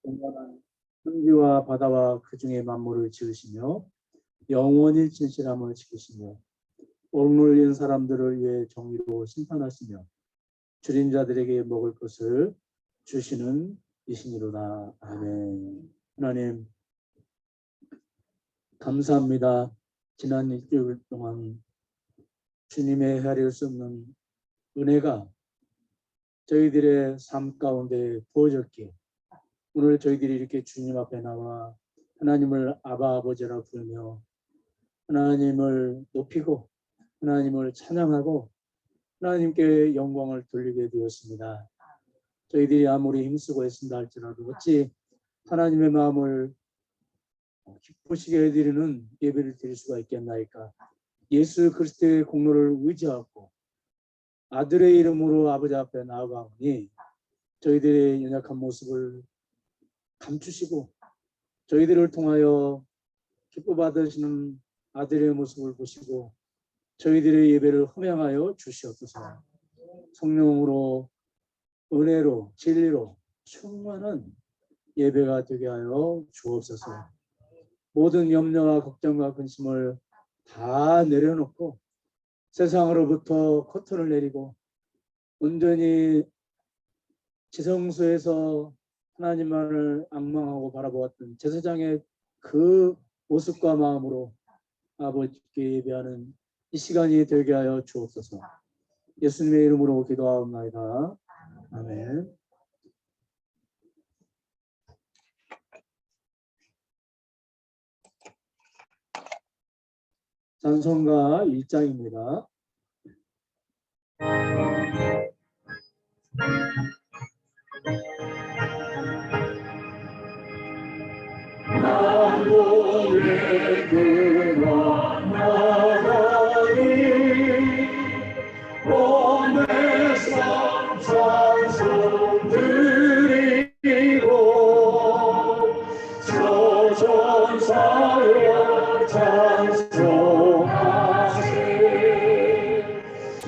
영원한 천지와 바다와 그 중에 만물을 지으시며 영원히 진실함을 지키시며 억눌린 사람들을 위해 정의로 심판하시며 줄인 자들에게 먹을 것을 주시는 이시니로다. 아멘. 하나님 감사합니다. 지난 일주일 동안 주님의 헤아릴 수 없는 은혜가 저희들의 삶 가운데 부어졌기에 오늘 저희들이 이렇게 주님 앞에 나와 하나님을 아바 아버지라 부르며 하나님을 높이고 하나님을 찬양하고 하나님께 영광을 돌리게 되었습니다. 저희들이 아무리 힘쓰고 애쓴다 할지라도 어찌 하나님의 마음을 기쁘시게 해드리는 예배를 드릴 수가 있겠나이까. 예수 그리스도의 공로를 의지하고 아들의 이름으로 아버지 앞에 나아가오니 저희들의 연약한 모습을 감추시고 저희들을 통하여 기뻐 받으시는 아들의 모습을 보시고 저희들의 예배를 흠양하여 주시옵소서. 성령으로 은혜로 진리로 충만한 예배가 되게 하여 주옵소서. 모든 염려와 걱정과 근심을 다 내려놓고 세상으로부터 커튼을 내리고 온전히 지성소에서 하나님만을 앙망하고 바라보았던 제사장의 그 모습과 마음으로 아버지께 예배하는 이 시간이 되게 하여 주옵소서. 예수님의 이름으로 기도하옵나이다. 아멘. 찬송가 1장입니다. 나무의 그만 나가니 몸의 삶 찬송 드리고 저 전사여 찬송하시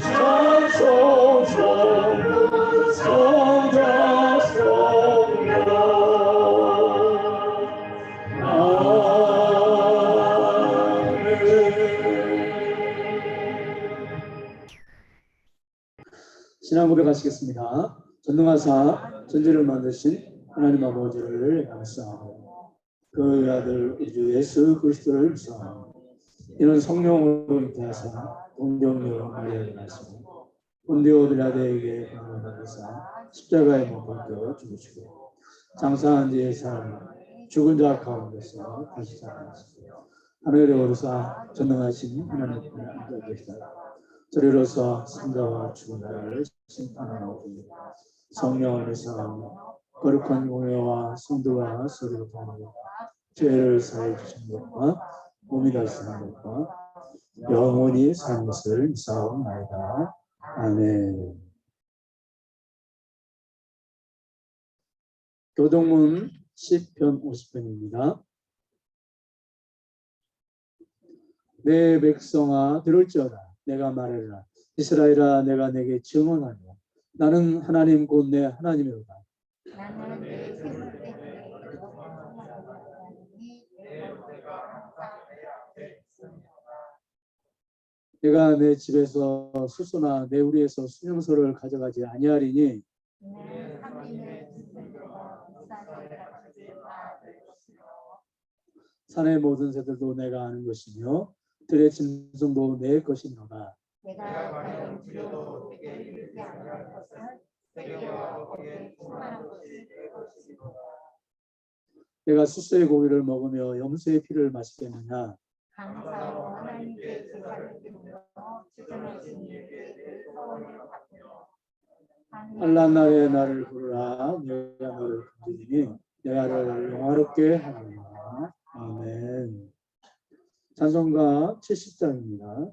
찬송 전부 성자 성령 신앙 고백하시겠습니다. 전능하사 전지를 만드신 하나님 아버지를 감사하고 그 아들 우리 주 예수 그리스도를 믿사하고 이는 성령으로 잉태하사 동정녀 마리아를 낳으시고 본디오 빌라도에게 고난을 받으사 십자가에 못 박혀 죽으시고 장사한 뒤에 사람 죽은 자 가운데서 다시 살아나시고 하늘에 오르사 전능하신 하나님 편에 앉아 계시다. 저리로서 생자와 죽은 자를 심판하고 성령을 믿사하며 거룩한 공회와 성도와 서로를 도와주고 죄를 사해 주신 것과 몸이 다시 사는 것과 영원히 사는 것을 믿사옵나이다. 아멘. 교동문 10편 50편입니다. 내 백성아 들을지어다. 내가 말하리라. 이스라엘아 내가 내게 증언하리라. 나는 하나님 곧 내 하나님이로다. 내가 내 집에서 수소나 내 우리에서 수명소를 가져가지 아니하리니 산의 모든 새들도 내가 아는 것이며 들의 짐승도 내 것이니라. 내가 과연 두려도 내게 이르지 아니할 것은 내게와 거기에 충만한 것이 내 것이니라. 내가 수소의 고기를 먹으며 염소의 피를 마시겠느냐. 감사로 하나님께 제사를 드리며 지금의 이에게 내 서원을 받으며 환난 날에 나를 부르라. 내가 너를 건지리니 내가 너를 영화롭게 하리라. 아멘. 찬송가 70장입니다.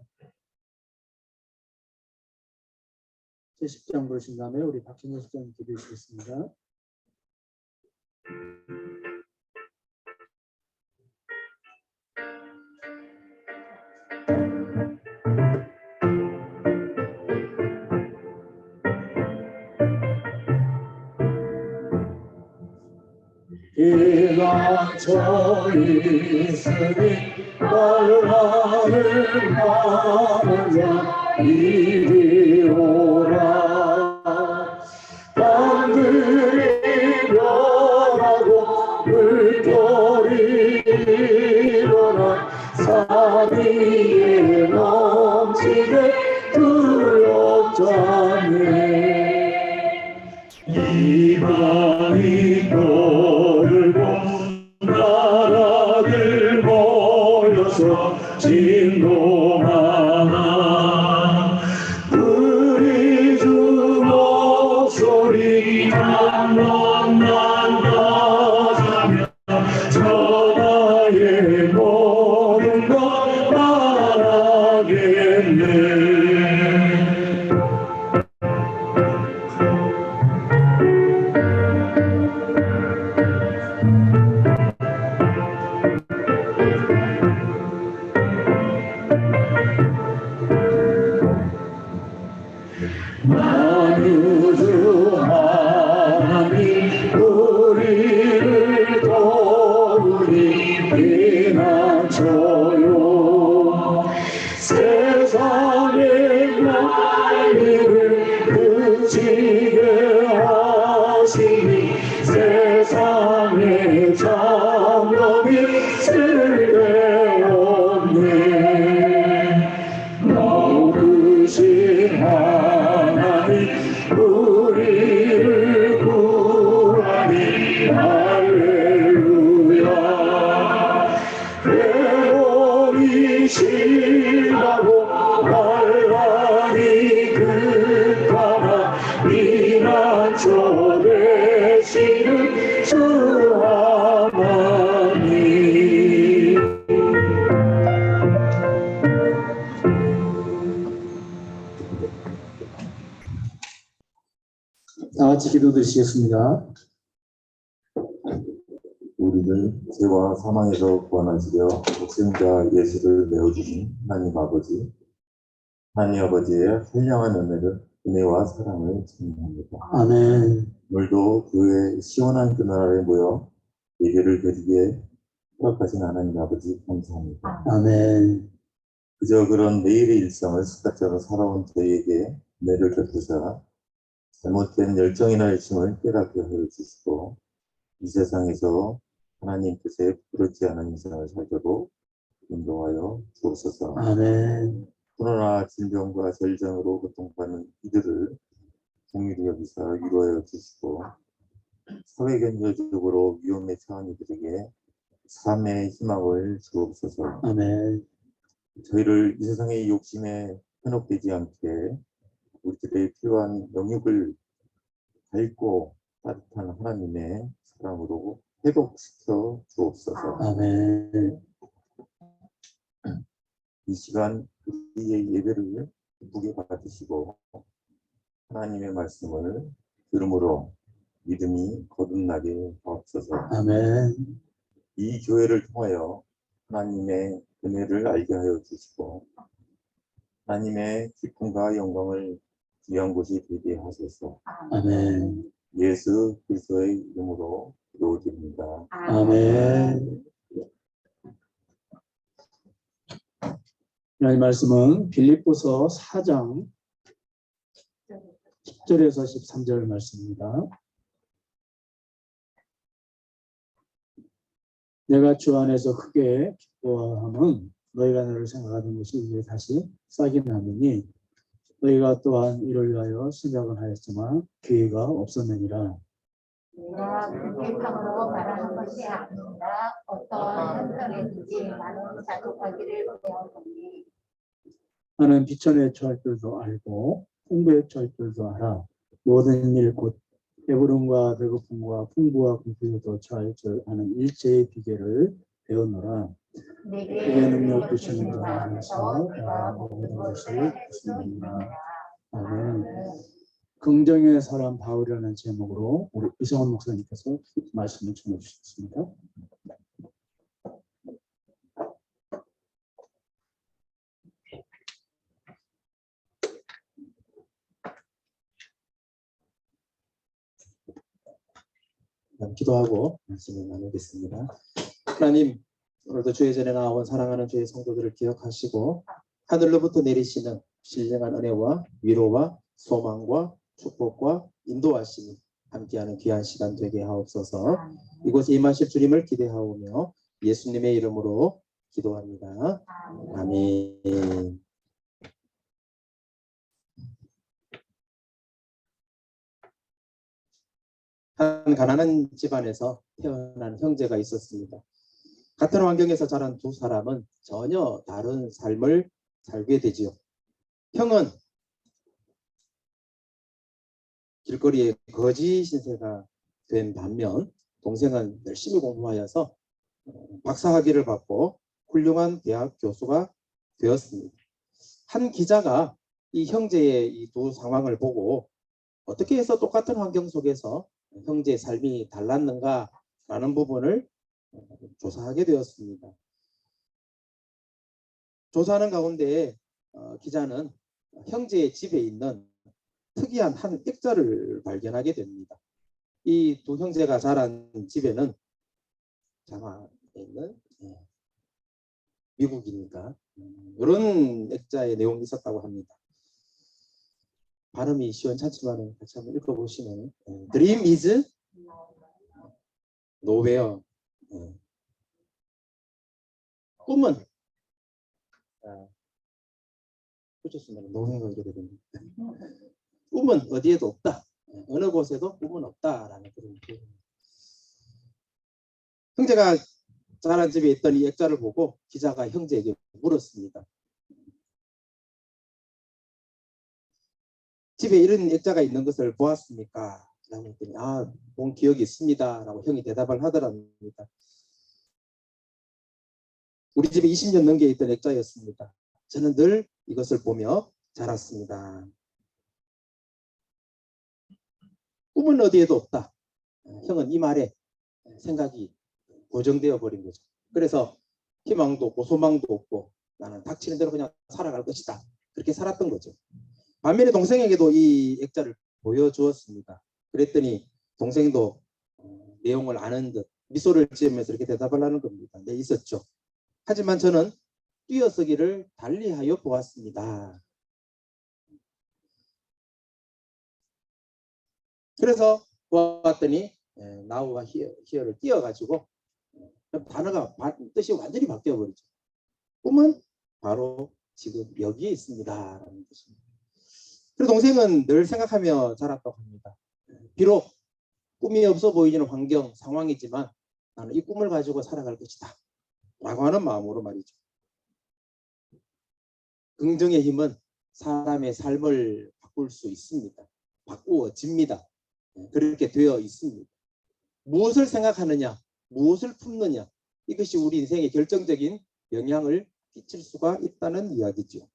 70장 부르신 다음에 우리 박진호 수장님 기도해 주시겠습니다. 피난처 있으니 나를 만난 자 이리 오라. 땅들이 변하고 물결이 일어나 산 위에 넘치게 두렵잖네. 이방이 떠들고 나라들 모여서 진동하나 우리 주 목소리 난난난다자며 전하의 모든 것 말하겠네. 만우주 하나님 우리를 도우니 피난처요. 세상의 난리를 그치게 하시니 세상의 장엄이 쓸데없네. 높으신 하나님 우리를 구하니 할렐루야. 괴로움이 심하고 환란이 극하나 피난처 되시는 주 하나님. 다 같이 기도드리시겠습니다. 우리를 죄와 사망에서 구원하시려 독생자 예수를 내어주신 하나님 아버지, 하나님 아버지의 선량한 은혜와 사랑을 찬양합니다. 아멘. 오늘도 교회 시원한 그날에 모여 예배를 드리기에 허락하신 하나님 아버지 감사합니다. 아멘. 그저 그런 매일의 일상을 습관처럼 살아온 저희에게 은혜를 베푸사 잘못된 열정이나 열심을 깨닫게 하여 주시고 이 세상에서 하나님 뜻에 부끄럽지 않은 인생을 살도록 인도하여 주옵소서. 아멘. 코로나 질병과 절정으로 고통받는 이들을 긍휼히 여기사 위로하여 주시고 사회경제적으로 위험에 처한 이들에게 삶의 희망을 주옵소서. 아멘. 저희를 이 세상의 욕심에 현혹되지 않게 우리들의 필요한 영역을 밝고 따뜻한 하나님의 사랑으로 회복시켜 주옵소서. 아멘. 이 시간 우리의 예배를 기쁘게 받으시고 하나님의 말씀을 들음으로 믿음이 거듭나게 하옵소서. 아멘. 이 교회를 통하여 하나님의 은혜를 알게 하여 주시고 하나님의 기쁨과 영광을 귀한 곳이 되게 하소서. 아멘. 예수 그리스도의 이름으로 기도드립니다. 아멘. 하나님 말씀은 빌립보서 4장 10절에서 13절 말씀입니다. 내가 주 안에서 크게 기뻐함은 너희가 나를 생각하는 것이 이제 다시 싹이 나느니 너희가 또한 이를 위하여 생각을 하였지만 기회가 없었느니라. 내가 불쾌함으로 말하는 것이 아닙니다. 어떤 형편이든지 나는 자족하기를 배웠더니 나는 비천에 처할 줄도 알고 풍부에 처할 줄도 알아. 모든 일 곧 배부름과 배고픔과 풍부와 궁핍에도 처할 줄 아는 일체의 비결을 배웠노라. 내게 능력 주시는 자 안에서 내가 모든 것을 주시느니라. 아멘. 긍정의 사람 바울이라는 제목으로 우리 이성원 목사님께서 말씀을 전해 주셨습니다. 기도하고 말씀을 나누겠습니다. 하나님, 오늘도 주의 전에 나온 사랑하는 주의 성도들을 기억하시고 하늘로부터 내리시는 신령한 은혜와 위로와 소망과 축복과 인도하심이 함께하는 귀한 시간 되게 하옵소서. 이곳에 임하실 주님을 기대하오며 예수님의 이름으로 기도합니다. 아멘. 한 가난한 집안에서 태어난 형제가 있었습니다. 같은 환경에서 자란 두 사람은 전혀 다른 삶을 살게 되지요. 형은 길거리에 거지 신세가 된 반면 동생은 열심히 공부하여서 박사학위를 받고 훌륭한 대학 교수가 되었습니다. 한 기자가 이 형제의 이 두 상황을 보고 어떻게 해서 똑같은 환경 속에서 형제의 삶이 달랐는가라는 부분을 조사하게 되었습니다. 조사하는 가운데 기자는 형제의 집에 있는 특이한 한 액자를 발견하게 됩니다. 이 두 형제가 자란 집에는 자마에 있는 미국이니까 이런 액자의 내용이 있었다고 합니다. 발음이 시원찮지만 같이 한번 읽어보시면 Dream is nowhere. 꿈은 그렇습니다. nowhere가 이렇게 됩니다. 꿈은 어디에도 없다. 어느 곳에도 꿈은 없다라는 그런 표현입니다. 형제가 자란 집에 있던 이 액자를 보고 기자가 형제에게 물었습니다. 집에 이런 액자가 있는 것을 보았습니까? 라고 했더니 본 기억이 있습니다. 라고 형이 대답을 하더랍니다. 우리 집에 20년 넘게 있던 액자였습니다. 저는 늘 이것을 보며 자랐습니다. 꿈은 어디에도 없다. 형은 이 말에 생각이 고정되어 버린 거죠. 그래서 희망도 없고 소망도 없고 나는 닥치는 대로 그냥 살아갈 것이다. 그렇게 살았던 거죠. 반면에 동생에게도 이 액자를 보여주었습니다. 그랬더니 동생도 내용을 아는 듯 미소를 지으면서 이렇게 대답을 하는 겁니다. 네, 있었죠. 하지만 저는 뛰어서기를 달리하여 보았습니다. 그래서 보았더니 now와 here를 띄어가지고 단어가 뜻이 완전히 바뀌어버리죠. 꿈은 바로 지금 여기에 있습니다. 라는 뜻입니다. 그리고 동생은 늘 생각하며 자랐다고 합니다. 비록 꿈이 없어 보이는 환경, 상황이지만 나는 이 꿈을 가지고 살아갈 것이다. 라고 하는 마음으로 말이죠. 긍정의 힘은 사람의 삶을 바꿀 수 있습니다. 바꾸어집니다. 그렇게 되어 있습니다. 무엇을 생각하느냐, 무엇을 품느냐, 이것이 우리 인생에 결정적인 영향을 끼칠 수가 있다는 이야기죠.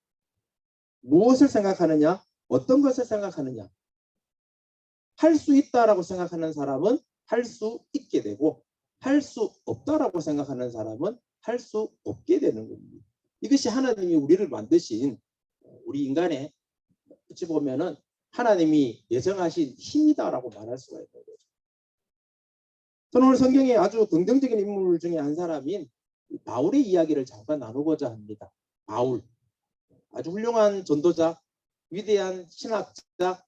무엇을 생각하느냐, 어떤 것을 생각하느냐. 할 수 있다라고 생각하는 사람은 할 수 있게 되고 할 수 없다라고 생각하는 사람은 할 수 없게 되는 겁니다. 이것이 하나님이 우리를 만드신 우리 인간의 어찌 보면은 하나님이 예정하신 힘이다라고 말할 수가 있는 거죠. 저는 오늘 성경에 아주 긍정적인 인물 중에 한 사람인 바울의 이야기를 잠깐 나누고자 합니다. 바울, 아주 훌륭한 전도자, 위대한 신학자,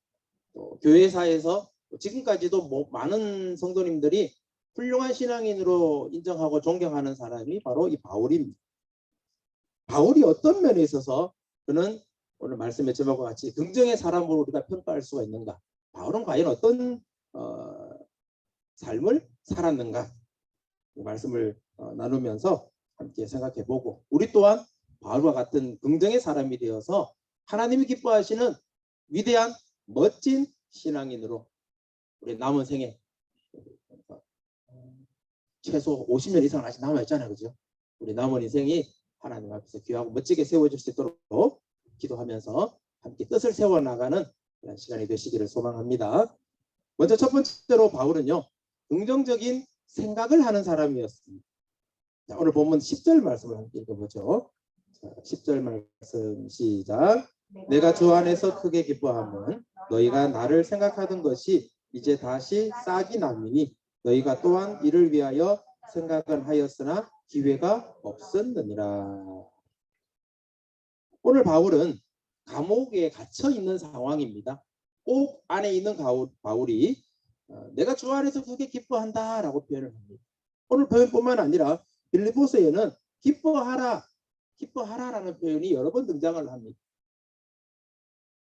교회사에서 지금까지도 많은 성도님들이 훌륭한 신앙인으로 인정하고 존경하는 사람이 바로 이 바울입니다. 바울이 어떤 면에 있어서 그는 오늘 말씀의 제목과 같이 긍정의 사람으로 우리가 평가할 수가 있는가? 바울은 과연 어떤 삶을 살았는가? 이 말씀을 나누면서 함께 생각해보고 우리 또한 바울과 같은 긍정의 사람이 되어서 하나님이 기뻐하시는 위대한 멋진 신앙인으로 우리 남은 생에 최소 50년 이상 아직 남아있잖아요. 그죠? 우리 남은 인생이 하나님 앞에서 귀하고 멋지게 세워질 수 있도록 기도하면서 함께 뜻을 세워나가는 그런 시간이 되시기를 소망합니다. 먼저 첫 번째로 바울은요. 긍정적인 생각을 하는 사람이었습니다. 자, 오늘 본문 10절 말씀을 함께 읽어보죠. 자, 10절 말씀 시작. 내가 주 안에서 크게 기뻐하면 너희가 나를 생각하던 것이 이제 다시 싹이 나미니 너희가 또한 이를 위하여 생각은 하였으나 기회가 없었느니라. 오늘 바울은 감옥에 갇혀 있는 상황입니다. 옥 안에 있는 바울이 내가 주 안에서 크게 기뻐한다라고 표현을 합니다. 오늘 표현뿐만 아니라 빌립보서에는 기뻐하라라는 표현이 여러 번 등장을 합니다.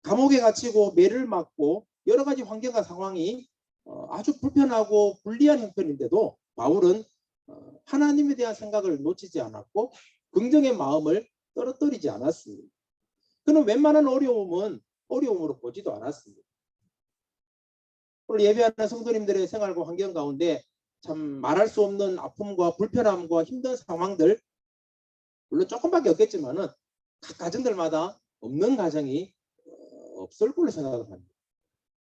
감옥에 갇히고 매를 맞고 여러 가지 환경과 상황이 아주 불편하고 불리한 형편인데도 바울은 하나님에 대한 생각을 놓치지 않았고 긍정의 마음을 떨어뜨리지 않았습니다. 그는 웬만한 어려움은 어려움으로 보지도 않았습니다. 오늘 예배하는 성도님들의 생활과 환경 가운데 참 말할 수 없는 아픔과 불편함과 힘든 상황들, 물론 조금밖에 없겠지만은 각 가정들마다 없는 가정이 없을 걸로 생각합니다.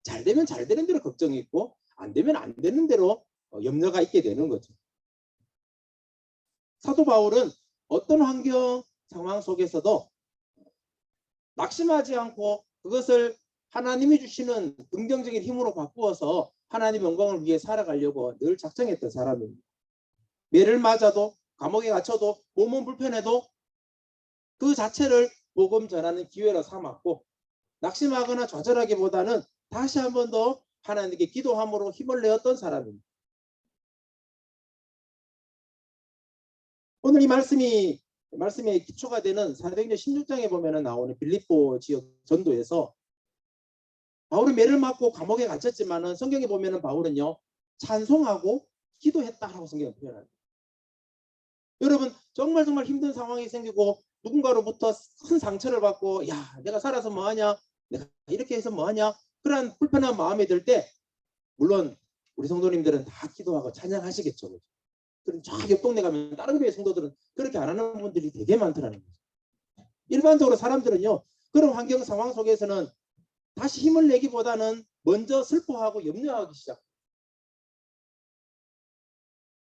잘 되면 잘 되는 대로 걱정이 있고 안 되면 안 되는 대로 염려가 있게 되는 거죠. 사도 바울은 어떤 환경 상황 속에서도 낙심하지 않고 그것을 하나님이 주시는 긍정적인 힘으로 바꾸어서 하나님 영광을 위해 살아가려고 늘 작정했던 사람입니다. 매를 맞아도 감옥에 갇혀도 몸은 불편해도 그 자체를 복음 전하는 기회로 삼았고 낙심하거나 좌절하기보다는 다시 한 번 더 하나님께 기도함으로 힘을 내었던 사람입니다. 오늘 이 말씀의 기초가 되는 사도행전 16장에 보면 나오는 빌립보 지역 전도에서 바울은 매를 맞고 감옥에 갇혔지만은 성경에 보면은 바울은요 찬송하고 기도했다라고 성경에 표현합니다. 여러분 정말 힘든 상황이 생기고 누군가로부터 큰 상처를 받고 야 내가 살아서 뭐하냐 내가 이렇게 해서 뭐하냐 그런 불편한 마음이 들 때 물론 우리 성도님들은 다 기도하고 찬양하시겠죠. 그럼 저 옆 동네 가면 다른 교회 성도들은 그렇게 안 하는 분들이 되게 많더라는 거죠. 일반적으로 사람들은요 그런 환경 상황 속에서는 다시 힘을 내기보다는 먼저 슬퍼하고 염려하기 시작.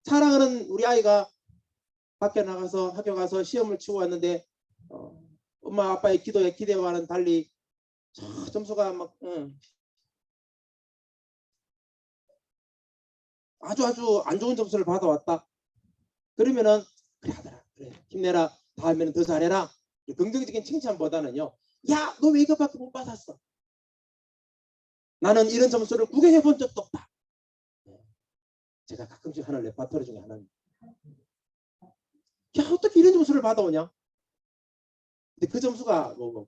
사랑하는 우리 아이가 밖에 나가서 학교 가서 시험을 치고 왔는데 엄마 아빠의 기대와는 달리 점수가 막 아주 안 좋은 점수를 받아왔다. 그러면은 그래 아들아 그래 힘내라 다음에는 더 잘해라. 긍정적인 칭찬보다는요 야 너 왜 이거밖에 못 받았어. 나는 이런 점수를 구경해 본 적도 없다. 제가 가끔씩 하는 레파토리 중에 하나입니다. 야 어떻게 이런 점수를 받아오냐. 근데 그 점수가 뭐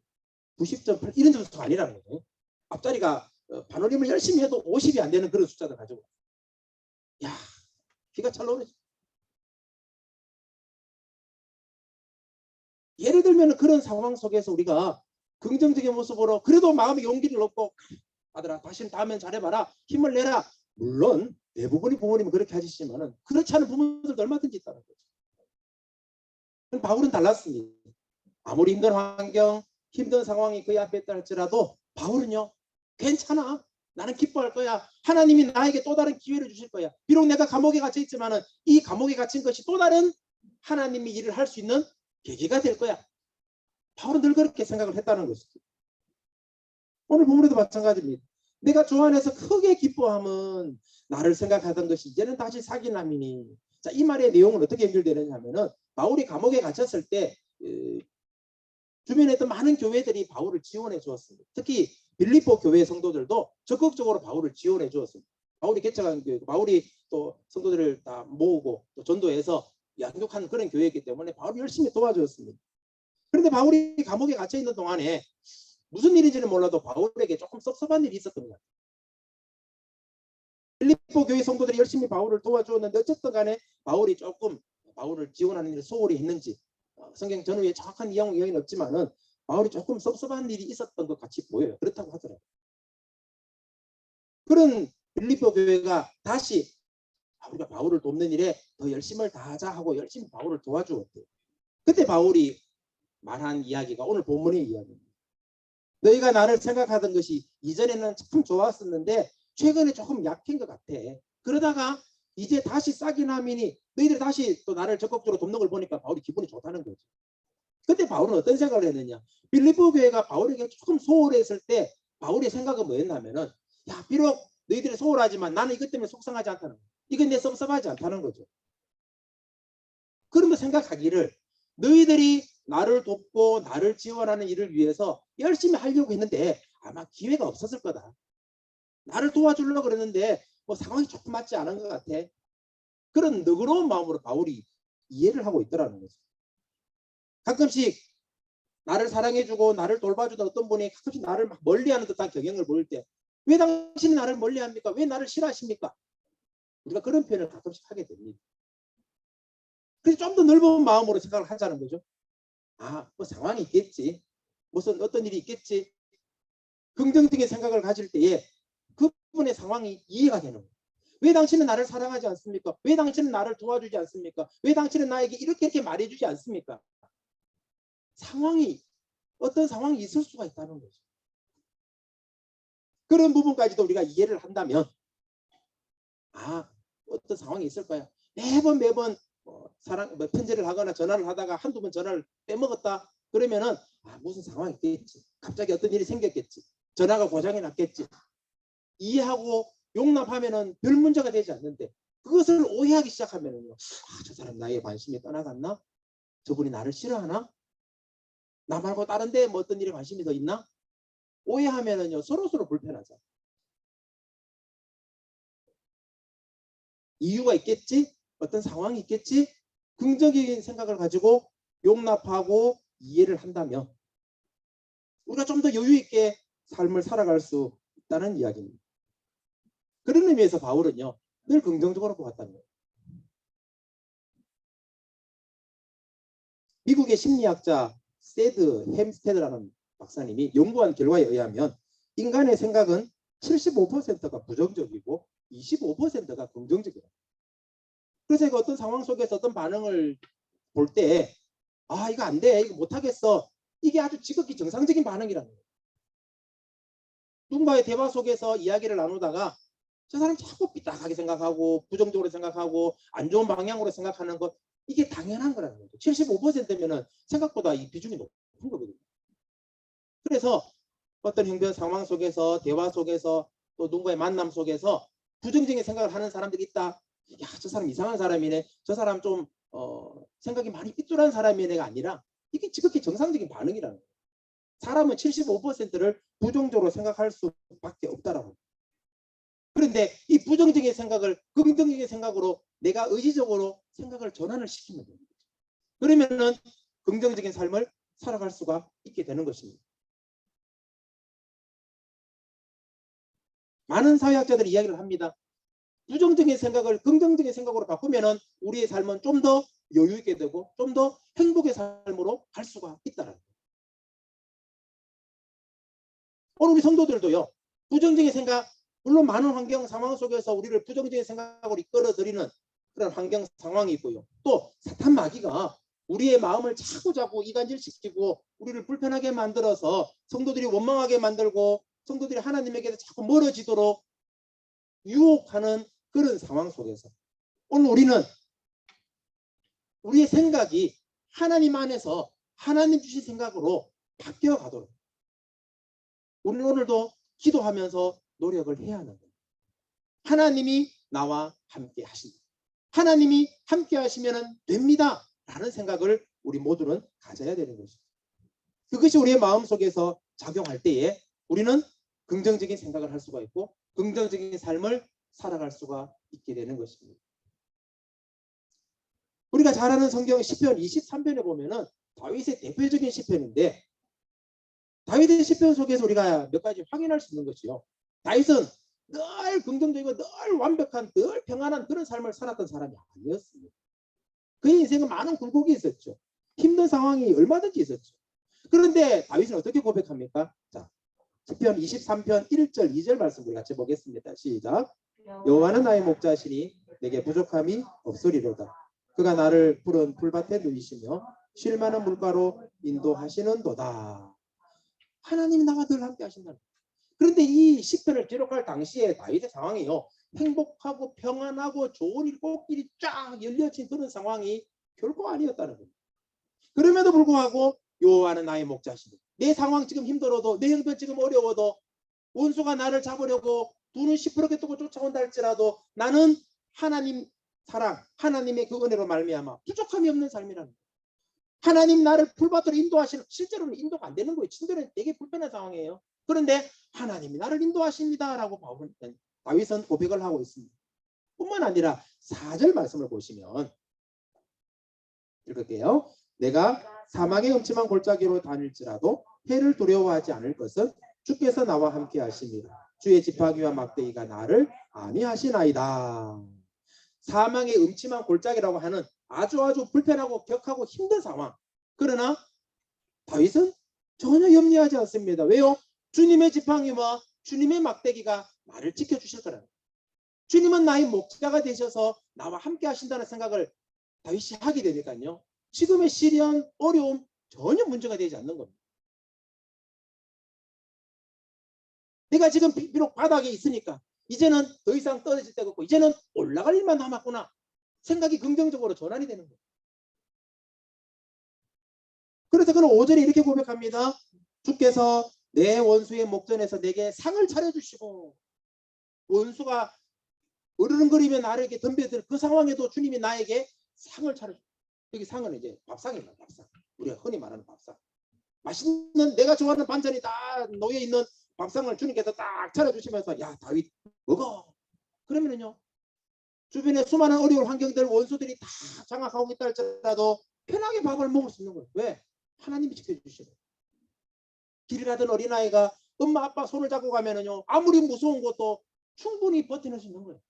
90.8 이런 점수가 아니라는 거예요. 앞자리가 반올림을 열심히 해도 50이 안 되는 그런 숫자를 가지고 야 귀가 찰나오네. 예를 들면 그런 상황 속에서 우리가 긍정적인 모습으로 그래도 마음의 용기를 얻고 아들아 다음엔 잘해봐라 힘을 내라. 물론 대부분의 부모님은 그렇게 하시지만은 그렇지 않은 부모들도 얼마든지 있다는 거죠. 바울은 달랐습니다. 아무리 힘든 환경 힘든 상황이 그의 앞에 있다 할지라도 바울은요 괜찮아 나는 기뻐할 거야. 하나님이 나에게 또 다른 기회를 주실 거야. 비록 내가 감옥에 갇혀 있지만은 이 감옥에 갇힌 것이 또 다른 하나님이 일을 할 수 있는 계기가 될 거야. 바울은 늘 그렇게 생각을 했다는 것이죠. 오늘 본문에도 마찬가지입니다. 내가 주 안에서 크게 기뻐함은 나를 생각하던 것이 이제는 다시 사기남이니. 자, 이 말의 내용은 어떻게 연결되느냐 하면은 바울이 감옥에 갇혔을 때 주변에 있던 많은 교회들이 바울을 지원해 주었습니다. 특히 빌립보 교회 성도들도 적극적으로 바울을 지원해 주었습니다. 바울이 개척한 교회, 바울이 또 성도들을 다 모으고 또 전도해서 양육한 그런 교회이기 때문에 바울이 열심히 도와주었습니다. 그런데 바울이 감옥에 갇혀 있는 동안에 무슨 일인지는 몰라도 바울에게 조금 섭섭한 일이 있었던 것 같아요. 빌립보 교회 성도들이 열심히 바울을 도와주었는데 어쨌든 간에 바울이 조금 바울을 지원하는 일을 소홀히 했는지 성경 전후에 정확한 이야기는 없지만은 바울이 조금 섭섭한 일이 있었던 것 같이 보여요. 그렇다고 하더라고요. 그런 빌립보 교회가 다시 우리가 바울을 돕는 일에 더 열심을 다하자 하고 열심히 바울을 도와주었대요. 그때 바울이 말한 이야기가 오늘 본문의 이야기입니다. 너희가 나를 생각하던 것이 이전에는 참 좋았었는데 최근에 조금 약한 것 같아. 그러다가 이제 다시 싹이나미니 너희들이 다시 또 나를 적극적으로 돕는 걸 보니까 바울이 기분이 좋다는 거죠. 그때 바울은 어떤 생각을 했느냐. 빌립보 교회가 바울에게 조금 소홀했을 때 바울의 생각은 뭐였냐면은 야 비록 너희들이 소홀하지만 나는 이것 때문에 속상하지 않다는 거야. 이건 내 섭섭하지 않다는 거죠. 그러면 생각하기를 너희들이 나를 돕고 나를 지원하는 일을 위해서 열심히 하려고 했는데 아마 기회가 없었을 거다. 나를 도와주려고 그랬는데 뭐 상황이 조금 맞지 않은 것 같아. 그런 너그러운 마음으로 바울이 이해를 하고 있더라는 거죠. 가끔씩 나를 사랑해주고 나를 돌봐주던 어떤 분이 가끔씩 나를 막 멀리하는 듯한 경향을 보일 때 왜 당신이 나를 멀리합니까? 왜 나를 싫어하십니까? 우리가 그런 표현을 가끔씩 하게 됩니다. 그래서 좀 더 넓은 마음으로 생각을 하자는 거죠. 아, 뭐 상황이 있겠지. 무슨 어떤 일이 있겠지. 긍정적인 생각을 가질 때에 그분의 상황이 이해가 되는 거예요. 왜 당신은 나를 사랑하지 않습니까? 왜 당신은 나를 도와주지 않습니까? 왜 당신은 나에게 이렇게 말해주지 않습니까? 상황이 어떤 상황이 있을 수가 있다는 거죠. 그런 부분까지도 우리가 이해를 한다면 아, 어떤 상황이 있을 거야. 매번 편지를 하거나 전화를 하다가 한두 번 전화를 빼먹었다. 그러면은 아, 무슨 상황이 있겠지. 갑자기 어떤 일이 생겼겠지. 전화가 고장이 났겠지. 이해하고 용납하면은 별 문제가 되지 않는데 그것을 오해하기 시작하면은요. 아, 저 사람 나에게 관심이 떠나갔나? 저분이 나를 싫어하나? 나 말고 다른 데 뭐 어떤 일에 관심이 더 있나? 오해하면은요. 서로 불편하죠. 이유가 있겠지? 어떤 상황이 있겠지? 긍정적인 생각을 가지고 용납하고 이해를 한다면 우리가 좀 더 여유 있게 삶을 살아갈 수 있다는 이야기입니다. 그런 의미에서 바울은요. 늘 긍정적으로 보았다는 거예요. 미국의 심리학자 세드 햄스테드라는 박사님이 연구한 결과에 의하면 인간의 생각은 75%가 부정적이고 25%가 긍정적이다. 그래서 어떤 상황 속에서 어떤 반응을 볼 때 아, 이거 안 돼. 이거 못하겠어. 이게 아주 지극히 정상적인 반응이라는 거예요. 누군가의 대화 속에서 이야기를 나누다가 저 사람 자꾸 삐딱하게 생각하고 부정적으로 생각하고 안 좋은 방향으로 생각하는 것 이게 당연한 거라는 거죠. 75%면은 생각보다 이 비중이 높은 거거든요. 그래서 어떤 형편 상황 속에서 대화 속에서 또 누군가의 만남 속에서 부정적인 생각을 하는 사람들이 있다. 야, 저 사람 이상한 사람이네. 저 사람 좀 생각이 많이 삐뚤한 사람이네가 아니라 이게 지극히 정상적인 반응이라는 거예요. 사람은 75%를 부정적으로 생각할 수밖에 없다라고. 그런데 이 부정적인 생각을 긍정적인 생각으로 내가 의지적으로 생각을 전환을 시키면 됩니다. 그러면은 긍정적인 삶을 살아갈 수가 있게 되는 것입니다. 많은 사회학자들이 이야기를 합니다. 부정적인 생각을 긍정적인 생각으로 바꾸면은 우리의 삶은 좀 더 여유 있게 되고 좀 더 행복의 삶으로 갈 수가 있다는 거예요. 오늘 우리 성도들도요. 부정적인 생각, 물론 많은 환경 상황 속에서 우리를 부정적인 생각으로 이끌어들이는 그런 환경 상황이 있고요. 또 사탄 마귀가 우리의 마음을 자꾸 이간질시키고 우리를 불편하게 만들어서 성도들이 원망하게 만들고 성도들이 하나님에게서 자꾸 멀어지도록 유혹하는 그런 상황 속에서 오늘 우리는 우리의 생각이 하나님 안에서 하나님 주신 생각으로 바뀌어 가도록 우리는 오늘도 기도하면서 노력을 해야 하는 거예요. 하나님이 나와 함께 하신다. 하나님이 함께 하시면 됩니다. 라는 생각을 우리 모두는 가져야 되는 것이죠. 그것이 우리의 마음속에서 작용할 때에 우리는 긍정적인 생각을 할 수가 있고 긍정적인 삶을 살아갈 수가 있게 되는 것입니다. 우리가 잘 아는 성경 시편 23편에 보면은 다윗의 대표적인 시편인데 다윗의 시편 속에서 우리가 몇 가지 확인할 수 있는 것이요. 다윗은 늘 긍정적이고 늘 완벽한 늘 평안한 그런 삶을 살았던 사람이 아니었습니다. 그의 인생은 많은 굴곡이 있었죠. 힘든 상황이 얼마든지 있었죠. 그런데 다윗은 어떻게 고백합니까? 자, 시편 23편 1절 2절 말씀 우리 같이 보겠습니다. 시작. 여호와는 나의 목자시니 내게 부족함이 없으리로다. 그가 나를 푸른 풀밭에 누이시며 쉴 만한 물가로 인도하시는도다. 하나님이 나와 늘 함께 하신다. 그런데 이 시편을 기록할 당시에 다윗의 상황이요. 행복하고 평안하고 좋은 일 꽃길이 쫙 열려진 그런 상황이 결코 아니었다는 겁니다. 그럼에도 불구하고 여호와는 나의 목자시니 내 상황 지금 힘들어도 내 형편 지금 어려워도 원수가 나를 잡으려고 눈을 시퍼렇게 뜨고 쫓아온다 할지라도 나는 하나님 사랑, 하나님의 그 은혜로 말미암아 부족함이 없는 삶이라는 거예요. 하나님 나를 풀밭으로 인도하시는, 실제로는 인도가 안 되는 거예요. 친절은 되게 불편한 상황이에요. 그런데 하나님이 나를 인도하십니다라고 다윗은 고백을 하고 있습니다. 뿐만 아니라 4절 말씀을 보시면 읽을게요. 내가 사망의 음침한 골짜기로 다닐지라도 해를 두려워하지 않을 것은 주께서 나와 함께 하십니다. 주의 지팡이와 막대기가 나를 안위하시나이다. 사망의 음침한 골짜기라고 하는 아주 불편하고 격하고 힘든 상황. 그러나 다윗은 전혀 염려하지 않습니다. 왜요? 주님의 지팡이와 주님의 막대기가 나를 지켜주실 거라는 거예요. 주님은 나의 목자가 되셔서 나와 함께 하신다는 생각을 다윗이 하게 되니까요. 지금의 시련, 어려움 전혀 문제가 되지 않는 겁니다. 내가 지금 비록 바닥에 있으니까 이제는 더 이상 떨어질 데가 없고 이제는 올라갈 일만 남았구나. 생각이 긍정적으로 전환이 되는 거예요. 그래서 그는 5절에 이렇게 고백합니다. 주께서 내 원수의 목전에서 내게 상을 차려주시고, 원수가 으르렁거리며 나를 이렇게 덤벼들 그 상황에도 주님이 나에게 상을 차려주시고, 여기 상은 이제 밥상입니다. 밥상. 우리가 흔히 말하는 밥상. 맛있는 내가 좋아하는 반찬이 다 놓여 있는 밥상을 주님께서 딱 차려주시면서 야 다윗 먹어. 그러면은요 주변에 수많은 어려운 환경들 원수들이 다 장악하고 있다 할지라도 편하게 밥을 먹을 수 있는 거예요. 왜? 하나님이 지켜주시고. 길 가던 어린아이가 엄마 아빠 손을 잡고 가면은요 아무리 무서운 것도 충분히 버티는 수 있는 거예요.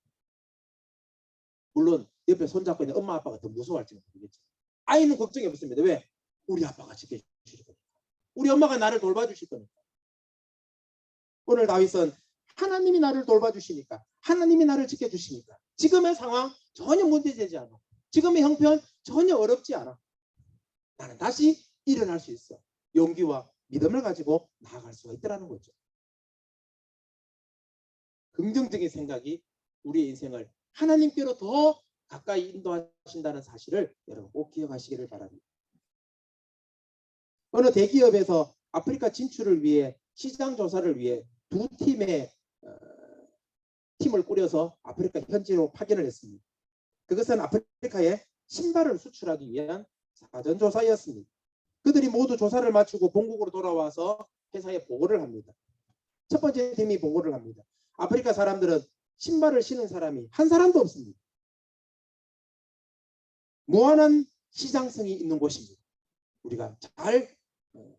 물론 옆에 손잡고 있는 엄마 아빠가 더 무서워할지는 모르겠죠. 아이는 걱정이 없습니다. 왜? 우리 아빠가 지켜주실 거니까. 우리 엄마가 나를 돌봐주실 거니까. 오늘 다윗은 하나님이 나를 돌봐주시니까, 하나님이 나를 지켜주시니까 지금의 상황 전혀 문제되지 않아. 지금의 형편 전혀 어렵지 않아. 나는 다시 일어날 수 있어. 용기와 믿음을 가지고 나아갈 수가 있더라는 거죠. 긍정적인 생각이 우리의 인생을 하나님께로 더 가까이 인도하신다는 사실을 여러분 꼭 기억하시기를 바랍니다. 어느 대기업에서 아프리카 진출을 위해 시장 조사를 위해 두 팀의 팀을 꾸려서 아프리카 현지로 파견을 했습니다. 그것은 아프리카에 신발을 수출하기 위한 사전 조사였습니다. 그들이 모두 조사를 마치고 본국으로 돌아와서 회사에 보고를 합니다. 첫 번째 팀이 보고를 합니다. 아프리카 사람들은 신발을 신은 사람이 한 사람도 없습니다. 무한한 시장성이 있는 곳입니다. 우리가 잘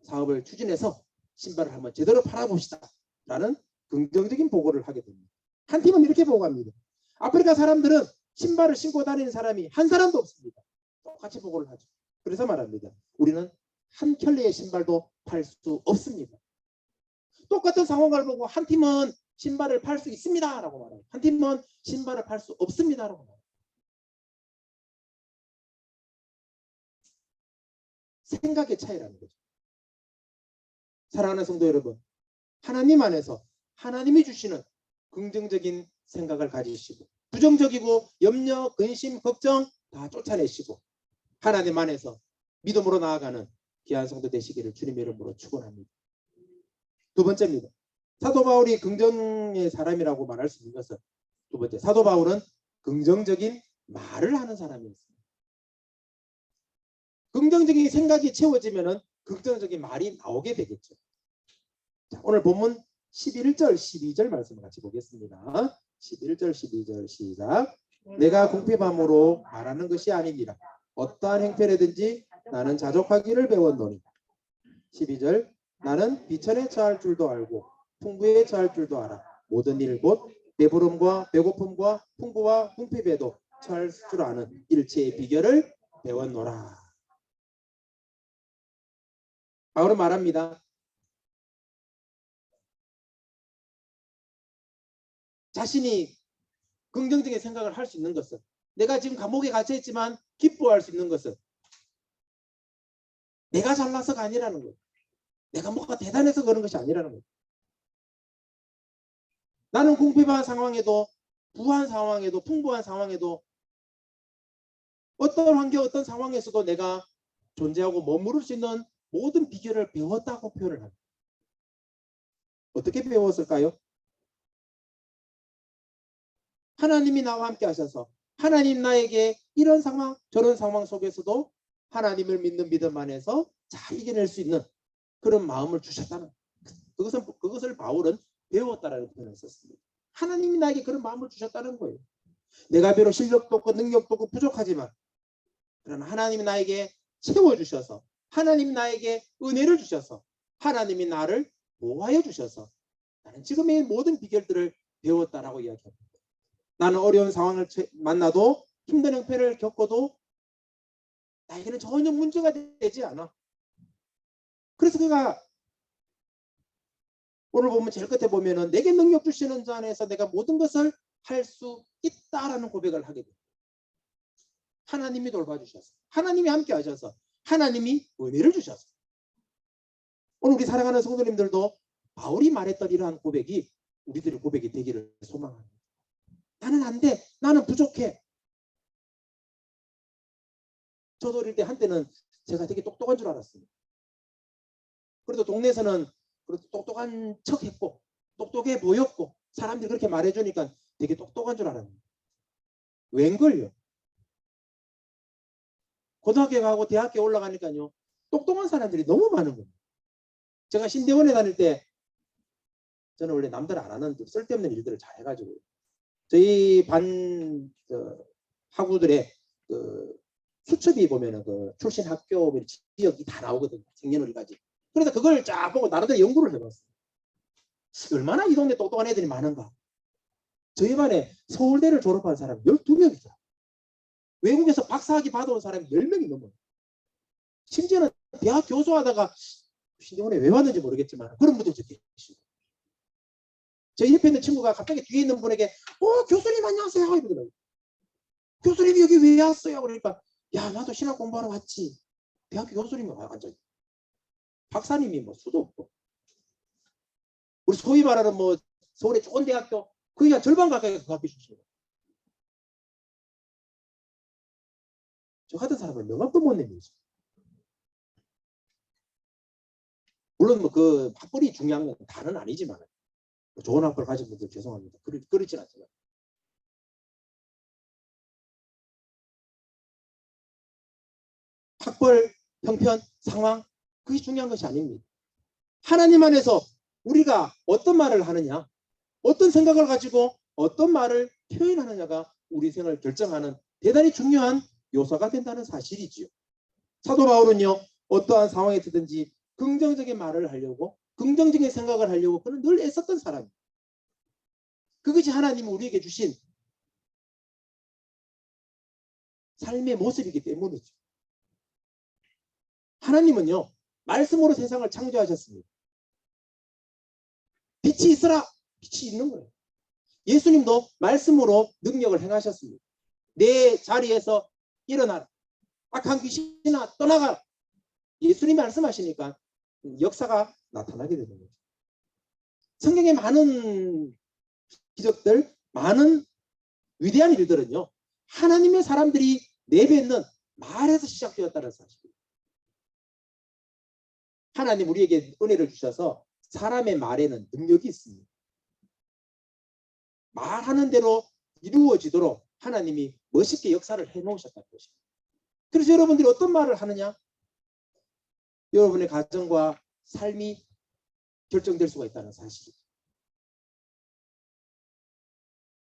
사업을 추진해서 신발을 한번 제대로 팔아봅시다 라는 긍정적인 보고를 하게 됩니다. 한 팀은 이렇게 보고합니다. 아프리카 사람들은 신발을 신고 다니는 사람이 한 사람도 없습니다. 똑같이 보고를 하죠. 그래서 말합니다. 우리는 한 켤레의 신발도 팔 수 없습니다. 똑같은 상황을 보고 한 팀은 신발을 팔 수 있습니다 라고 말해요. 한 팀은 신발을 팔 수 없습니다 라고 말해요. 생각의 차이라는 거죠. 사랑하는 성도 여러분, 하나님 안에서 하나님이 주시는 긍정적인 생각을 가지시고 부정적이고 염려, 근심, 걱정 다 쫓아내시고 하나님 안에서 믿음으로 나아가는 귀한 성도 되시기를 주님의 이름으로 축원합니다. 두 번째입니다. 사도 바울이 긍정의 사람이라고 말할 수 있는 것은 두 번째, 사도 바울은 긍정적인 말을 하는 사람이었습니다. 긍정적인 생각이 채워지면은 긍정적인 말이 나오게 되겠죠. 자, 오늘 본문 11절, 12절 말씀을 같이 보겠습니다. 11절, 12절 시작. 내가 궁핍함으로 말하는 것이 아니니라. 어떠한 행편이든지 나는 자족하기를 배웠노니. 12절. 나는 비천에 처할 줄도 알고 풍부에 처할 줄도 알아. 모든 일 곧 배부름과 배고픔과 풍부와 궁핍에도 처할 줄 아는 일체의 비결을 배웠노라. 바울은 말합니다. 자신이 긍정적인 생각을 할 수 있는 것은, 내가 지금 감옥에 갇혀 있지만 기뻐할 수 있는 것은 내가 잘나서가 아니라는 거예요. 내가 뭐가 대단해서 그런 것이 아니라는 거예요. 나는 궁핍한 상황에도 부한 상황에도 풍부한 상황에도 어떤 환경 어떤 상황에서도 내가 존재하고 머무를 수 있는 모든 비결을 배웠다고 표현을 합니다. 어떻게 배웠을까요? 하나님이 나와 함께 하셔서 하나님 나에게 이런 상황 저런 상황 속에서도 하나님을 믿는 믿음 안에서 잘 이겨낼 수 있는 그런 마음을 주셨다는 그것을 바울은 배웠다라는 표현을 썼습니다. 하나님이 나에게 그런 마음을 주셨다는 거예요. 내가 비록 실력도 없고 능력도 없고 부족하지만 그러나 하나님이 나에게 채워주셔서 하나님이 나에게 은혜를 주셔서 하나님이 나를 보호하여 주셔서 나는 지금의 모든 비결들을 배웠다라고 이야기합니다. 나는 어려운 상황을 만나도 힘든 형편을 겪어도 나에게는 전혀 문제가 되지 않아. 그래서 그가 오늘 보면 제일 끝에 보면은 내게 능력 주시는 자 안에서 내가 모든 것을 할 수 있다라는 고백을 하게 됩니다. 하나님이 돌봐주셔서 하나님이 함께 하셔서 하나님이 은혜를 주셔서 오늘 우리 사랑하는 성도님들도 바울이 말했던 이러한 고백이 우리들의 고백이 되기를 소망합니다. 나는 안 돼. 나는 부족해. 저도 어릴 때 한때는 제가 되게 똑똑한 줄 알았습니다. 그래도 동네에서는 똑똑한 척했고 똑똑해 보였고 사람들이 그렇게 말해주니까 되게 똑똑한 줄 알았는데 웬걸요? 고등학교 가고 대학교 올라가니까요 똑똑한 사람들이 너무 많은 거예요. 제가 신대원에 다닐 때 저는 원래 남들 안 하는 쓸데없는 일들을 잘 해가지고 저희 반 학우들의 수첩이 보면은 출신 학교 지역이 다 나오거든요. 생년월일까지. 그래서 그걸 쫙 보고 나름대로 연구를 해봤어요. 얼마나 이 동네 똑똑한 애들이 많은가. 저희 반에 서울대를 졸업한 사람이 12명이죠. 외국에서 박사학위 받아온 사람이 10명이 넘어요. 심지어는 대학 교수하다가 신대원에 왜 왔는지 모르겠지만 그런 분들도 계시고 저 옆에 있는 친구가 갑자기 뒤에 있는 분에게 교수님 안녕하세요 이러더라고요. 교수님이 여기 왜 왔어요? 그러니까 야 나도 신학 공부하러 왔지. 대학교 교수님이 완전 박사님이 뭐 수도 없고 우리 소위 말하는 뭐 서울의 좋은 대학교 거의 한 절반 가까이 그 학교 출신이에요. 저 같은 사람은 명함도 못 내밀죠. 물론 뭐 그 학벌이 중요한 건 다는 아니지만 좋은 학벌 가진 분들 죄송합니다. 그렇진 않지만 학벌, 형편, 상황 그게 중요한 것이 아닙니다. 하나님 안에서 우리가 어떤 말을 하느냐 어떤 생각을 가지고 어떤 말을 표현하느냐가 우리 생을 결정하는 대단히 중요한 요소가 된다는 사실이지요. 사도 바울은요 어떠한 상황에 드든지 긍정적인 말을 하려고 긍정적인 생각을 하려고 그는 늘 애썼던 사람이에요. 그것이 하나님이 우리에게 주신 삶의 모습이기 때문이죠. 하나님은요 말씀으로 세상을 창조하셨습니다. 빛이 있어라. 빛이 있는 거예요. 예수님도 말씀으로 능력을 행하셨습니다. 내 자리에서 일어나라. 악한 귀신아 떠나가라. 예수님이 말씀하시니까 역사가 나타나게 되는 거죠. 성경의 많은 기적들, 많은 위대한 일들은요. 하나님의 사람들이 내뱉는 말에서 시작되었다는 사실이에요. 하나님 우리에게 은혜를 주셔서 사람의 말에는 능력이 있습니다. 말하는 대로 이루어지도록 하나님이 멋있게 역사를 해놓으셨다는 것입니다. 그래서 여러분들이 어떤 말을 하느냐? 여러분의 가정과 삶이 결정될 수가 있다는 사실이죠.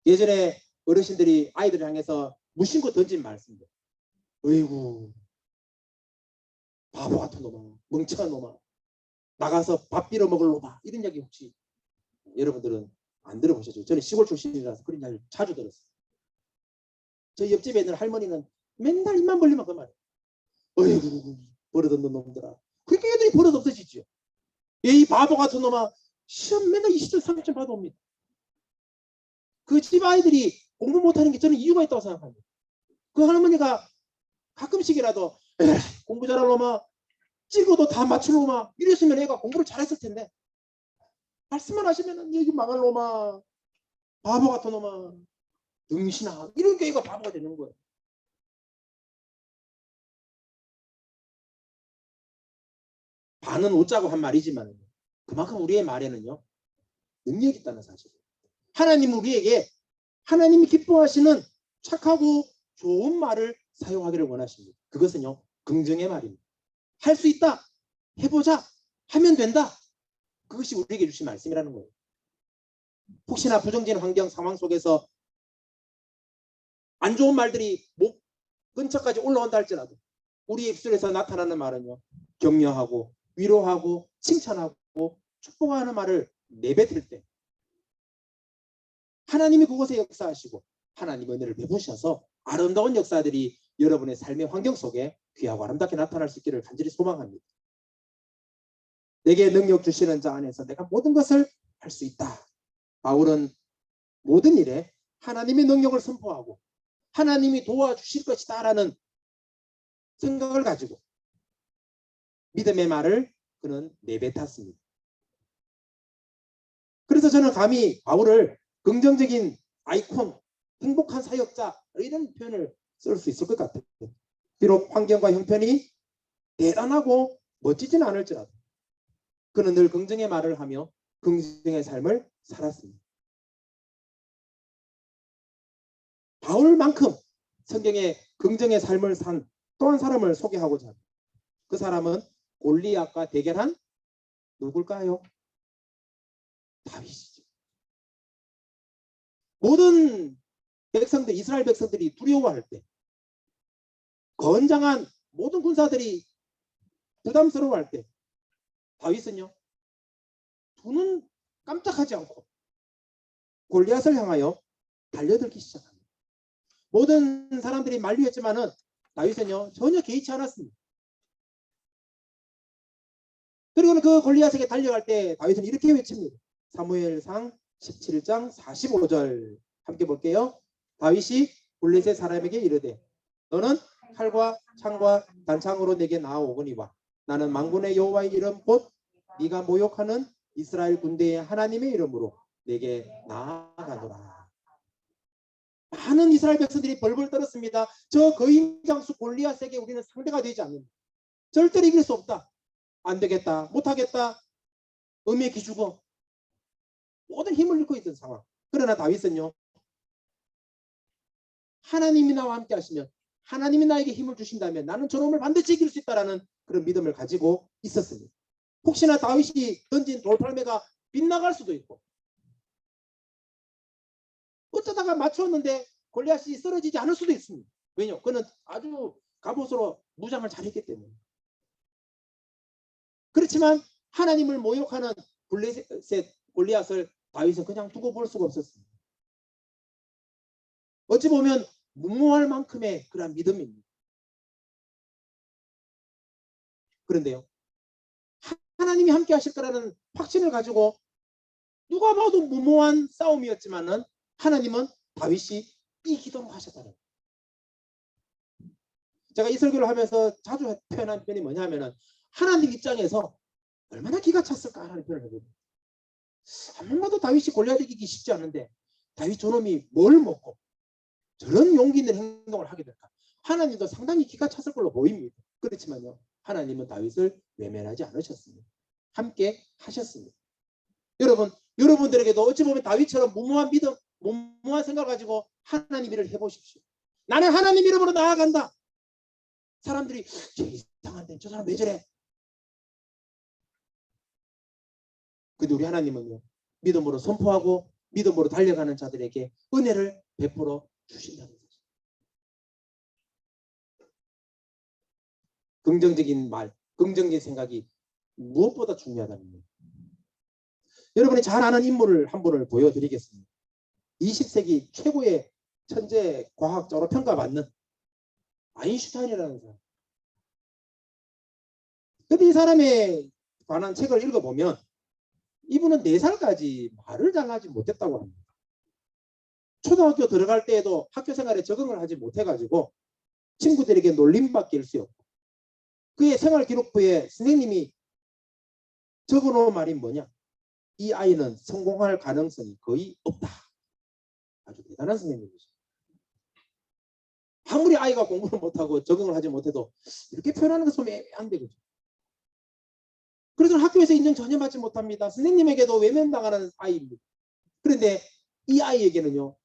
예전에 어르신들이 아이들을 향해서 무심코 던진 말씀들. 어이구 바보 같은 놈아 멍청한 놈아 나가서 밥 빌어 먹을 놈아 이런 이야기 혹시 여러분들은 안 들어보셨죠? 저는 시골 출신이라서 그런 이야기를 자주 들었어요. 저희 옆집에 있는 할머니는 맨날 입만 벌리면 그 말이에요. 어이구 버릇없는 놈들아. 그러니까 애들이 버릇 없어지죠. 이 바보 같은 놈아 시험 맨날 20점 30점 받아옵니다. 그 집 아이들이 공부 못하는 게 저는 이유가 있다고 생각합니다. 그 할머니가 가끔씩이라도 공부 잘할 놈아 찍어도 다 맞출 놈아 이랬으면 애가 공부를 잘했을 텐데 말씀만 하시면은 여기 망할 놈아 바보 같은 놈아 등신아 이러니까 애가 바보가 되는 거예요. 반은 웃자고 한 말이지만 그만큼 우리의 말에는요 능력이 있다는 사실이에요. 하나님은 우리에게 하나님이 기뻐하시는 착하고 좋은 말을 사용하기를 원하십니다. 그것은요, 긍정의 말입니다. 할 수 있다, 해보자, 하면 된다. 그것이 우리에게 주신 말씀이라는 거예요. 혹시나 부정적인 환경 상황 속에서 안 좋은 말들이 목 근처까지 올라온다 할지라도 우리 입술에서 나타나는 말은요, 격려하고 위로하고 칭찬하고 축복하는 말을 내뱉을 때 하나님이 그곳에 역사하시고 하나님 은혜를 베푸셔서 아름다운 역사들이 여러분의 삶의 환경 속에 귀하고 아름답게 나타날 수 있기를 간절히 소망합니다. 내게 능력 주시는 자 안에서 내가 모든 것을 할 수 있다. 바울은 모든 일에 하나님의 능력을 선포하고 하나님이 도와주실 것이다 라는 생각을 가지고 믿음의 말을 그는 내뱉었습니다. 그래서 저는 감히 바울을 긍정적인 아이콘, 행복한 사역자 이런 표현을 쓸 수 있을 것 같아요. 비록 환경과 형편이 대단하고 멋지진 않을지라도 그는 늘 긍정의 말을 하며 긍정의 삶을 살았습니다. 바울만큼 성경에 긍정의 삶을 산 또 한 사람을 소개하고자 합니다. 그 사람은 골리앗과 대결한 누굴까요? 다윗이죠. 모든 백성들, 이스라엘 백성들이 두려워할 때, 건장한 모든 군사들이 부담스러워할 때, 다윗은요, 두 눈 깜짝하지 않고 골리앗을 향하여 달려들기 시작합니다. 모든 사람들이 만류했지만은 다윗은요, 전혀 개의치 않았습니다. 그리고는 그 골리앗에게 달려갈 때 다윗은 이렇게 외칩니다. 사무엘상 17장 45절 함께 볼게요. 다윗이 블레셋 사람에게 이르되 너는 칼과 창과 단창으로 내게 나아오거니와 나는 만군의 여호와의 이름 곧 네가 모욕하는 이스라엘 군대의 하나님의 이름으로 내게 나아가노라. 많은 이스라엘 백성들이 벌벌 떨었습니다. 저 거인장수 골리앗에게 우리는 상대가 되지 않는다. 절대로 이길 수 없다. 안 되겠다. 못하겠다. 음에 기죽어. 모든 힘을 잃고 있던 상황. 그러나 다윗은요, 하나님이 나와 함께 하시면, 하나님이 나에게 힘을 주신다면 나는 저놈을 반드시 이길 수 있다라는 그런 믿음을 가지고 있었습니다. 혹시나 다윗이 던진 돌팔매가 빗나갈 수도 있고, 어쩌다가 맞췄는데 골리앗이 쓰러지지 않을 수도 있습니다. 왜냐? 그는 아주 갑옷으로 무장을 잘했기 때문에. 그렇지만 하나님을 모욕하는 블레셋 골리앗을 다윗은 그냥 두고 볼 수가 없었습니다. 어찌 보면 무모할 만큼의 그런 믿음입니다. 그런데요, 하나님이 함께 하실 거라는 확신을 가지고 누가 봐도 무모한 싸움이었지만은 하나님은 다윗이 이기도록 하셨다는 거예요. 제가 이 설교를 하면서 자주 표현한 표현이 뭐냐면은 하나님 입장에서 얼마나 기가 찼을까 하는 표현을 해보고, 한 번만도 다윗이 골리앗 이기기 쉽지 않은데 다윗 저놈이 뭘 먹고 저런 용기 있는 행동을 하게 될까? 하나님도 상당히 기가 찼을 걸로 보입니다. 그렇지만요, 하나님은 다윗을 외면하지 않으셨습니다. 함께 하셨습니다. 여러분들에게도 어찌 보면 다윗처럼 무모한 믿음, 무모한 생각을 가지고 하나님 일을 해보십시오. 나는 하나님 이름으로 나아간다. 사람들이 쟤 이상한데 저 사람 왜 저래? 근데 우리 하나님은요, 믿음으로 선포하고 믿음으로 달려가는 자들에게 은혜를 베풀어 주신다는 거죠. 긍정적인 말, 긍정적인 생각이 무엇보다 중요하다는 거예요. 여러분이 잘 아는 인물을 한 분을 보여드리겠습니다. 20세기 최고의 천재 과학자로 평가받는 아인슈타인이라는 사람. 근데 이 사람에 관한 책을 읽어보면 이분은 4살까지 말을 잘 하지 못했다고 합니다. 초등학교 들어갈 때에도 학교 생활에 적응을 하지 못해가지고 친구들에게 놀림받기 일쑤였고, 그의 생활 기록부에 선생님이 적어놓은 말이 뭐냐? 이 아이는 성공할 가능성이 거의 없다. 아주 대단한 선생님이죠. 아무리 아이가 공부를 못하고 적응을 하지 못해도 이렇게 표현하는 것은 애매한데, 그죠? 그래서 학교에서 인정 전혀 받지 못합니다. 선생님에게도 외면당하는 아이입니다. 그런데 이 아이에게는요,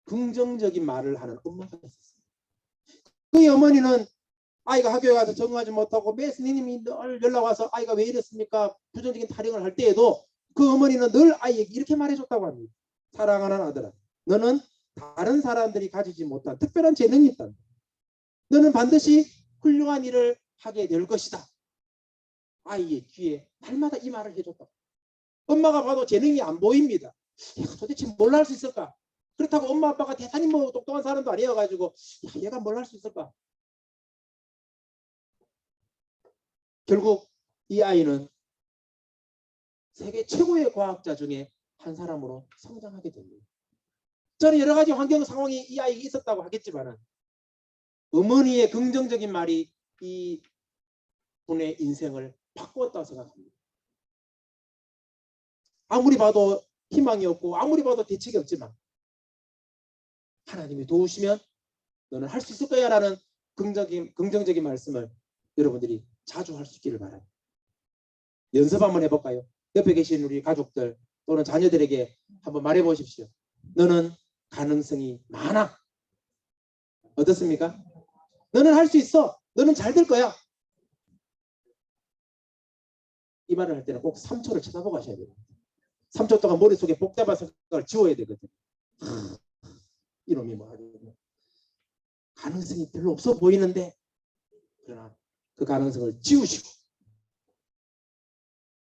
긍정적인 말을 하는 엄마가 있었어요. 그 어머니는 아이가 학교에 가서 적응하지 못하고 매 선생님이 늘 연락 와서 아이가 왜 이랬습니까? 부정적인 타령을 할 때에도 그 어머니는 늘 아이에게 이렇게 말해줬다고 합니다. 사랑하는 아들아, 너는 다른 사람들이 가지지 못한 특별한 재능이 있다. 너는 반드시 훌륭한 일을 하게 될 것이다. 아이의 귀에 날마다 이 말을 해줬다. 엄마가 봐도 재능이 안 보입니다. 도대체 뭘 할 수 있을까? 그렇다고 엄마 아빠가 대단히 뭐 똑똑한 사람도 아니어가지고 얘가 뭘 할 수 있을까? 결국 이 아이는 세계 최고의 과학자 중에 한 사람으로 성장하게 됩니다. 저는 여러 가지 환경 상황이 이 아이에게 있었다고 하겠지만 어머니의 긍정적인 말이 이 분의 인생을 바꾸었다고 생각합니다. 아무리 봐도 희망이 없고 아무리 봐도 대책이 없지만 하나님이 도우시면 너는 할 수 있을 거야 라는 긍정적인 말씀을 여러분들이 자주 할 수 있기를 바랍니다. 연습 한번 해볼까요? 옆에 계신 우리 가족들 또는 자녀들에게 한번 말해 보십시오. 너는 가능성이 많아. 어떻습니까? 너는 할 수 있어. 너는 잘 될 거야. 이 말을 할 때는 꼭 3초를 쳐다보고 하셔야 돼요. 3초 동안 머릿속에 복잡한 생각을 지워야 되거든요. 이놈이 뭐 하겠냐. 가능성이 별로 없어 보이는데 그러나 그 가능성을 지우시고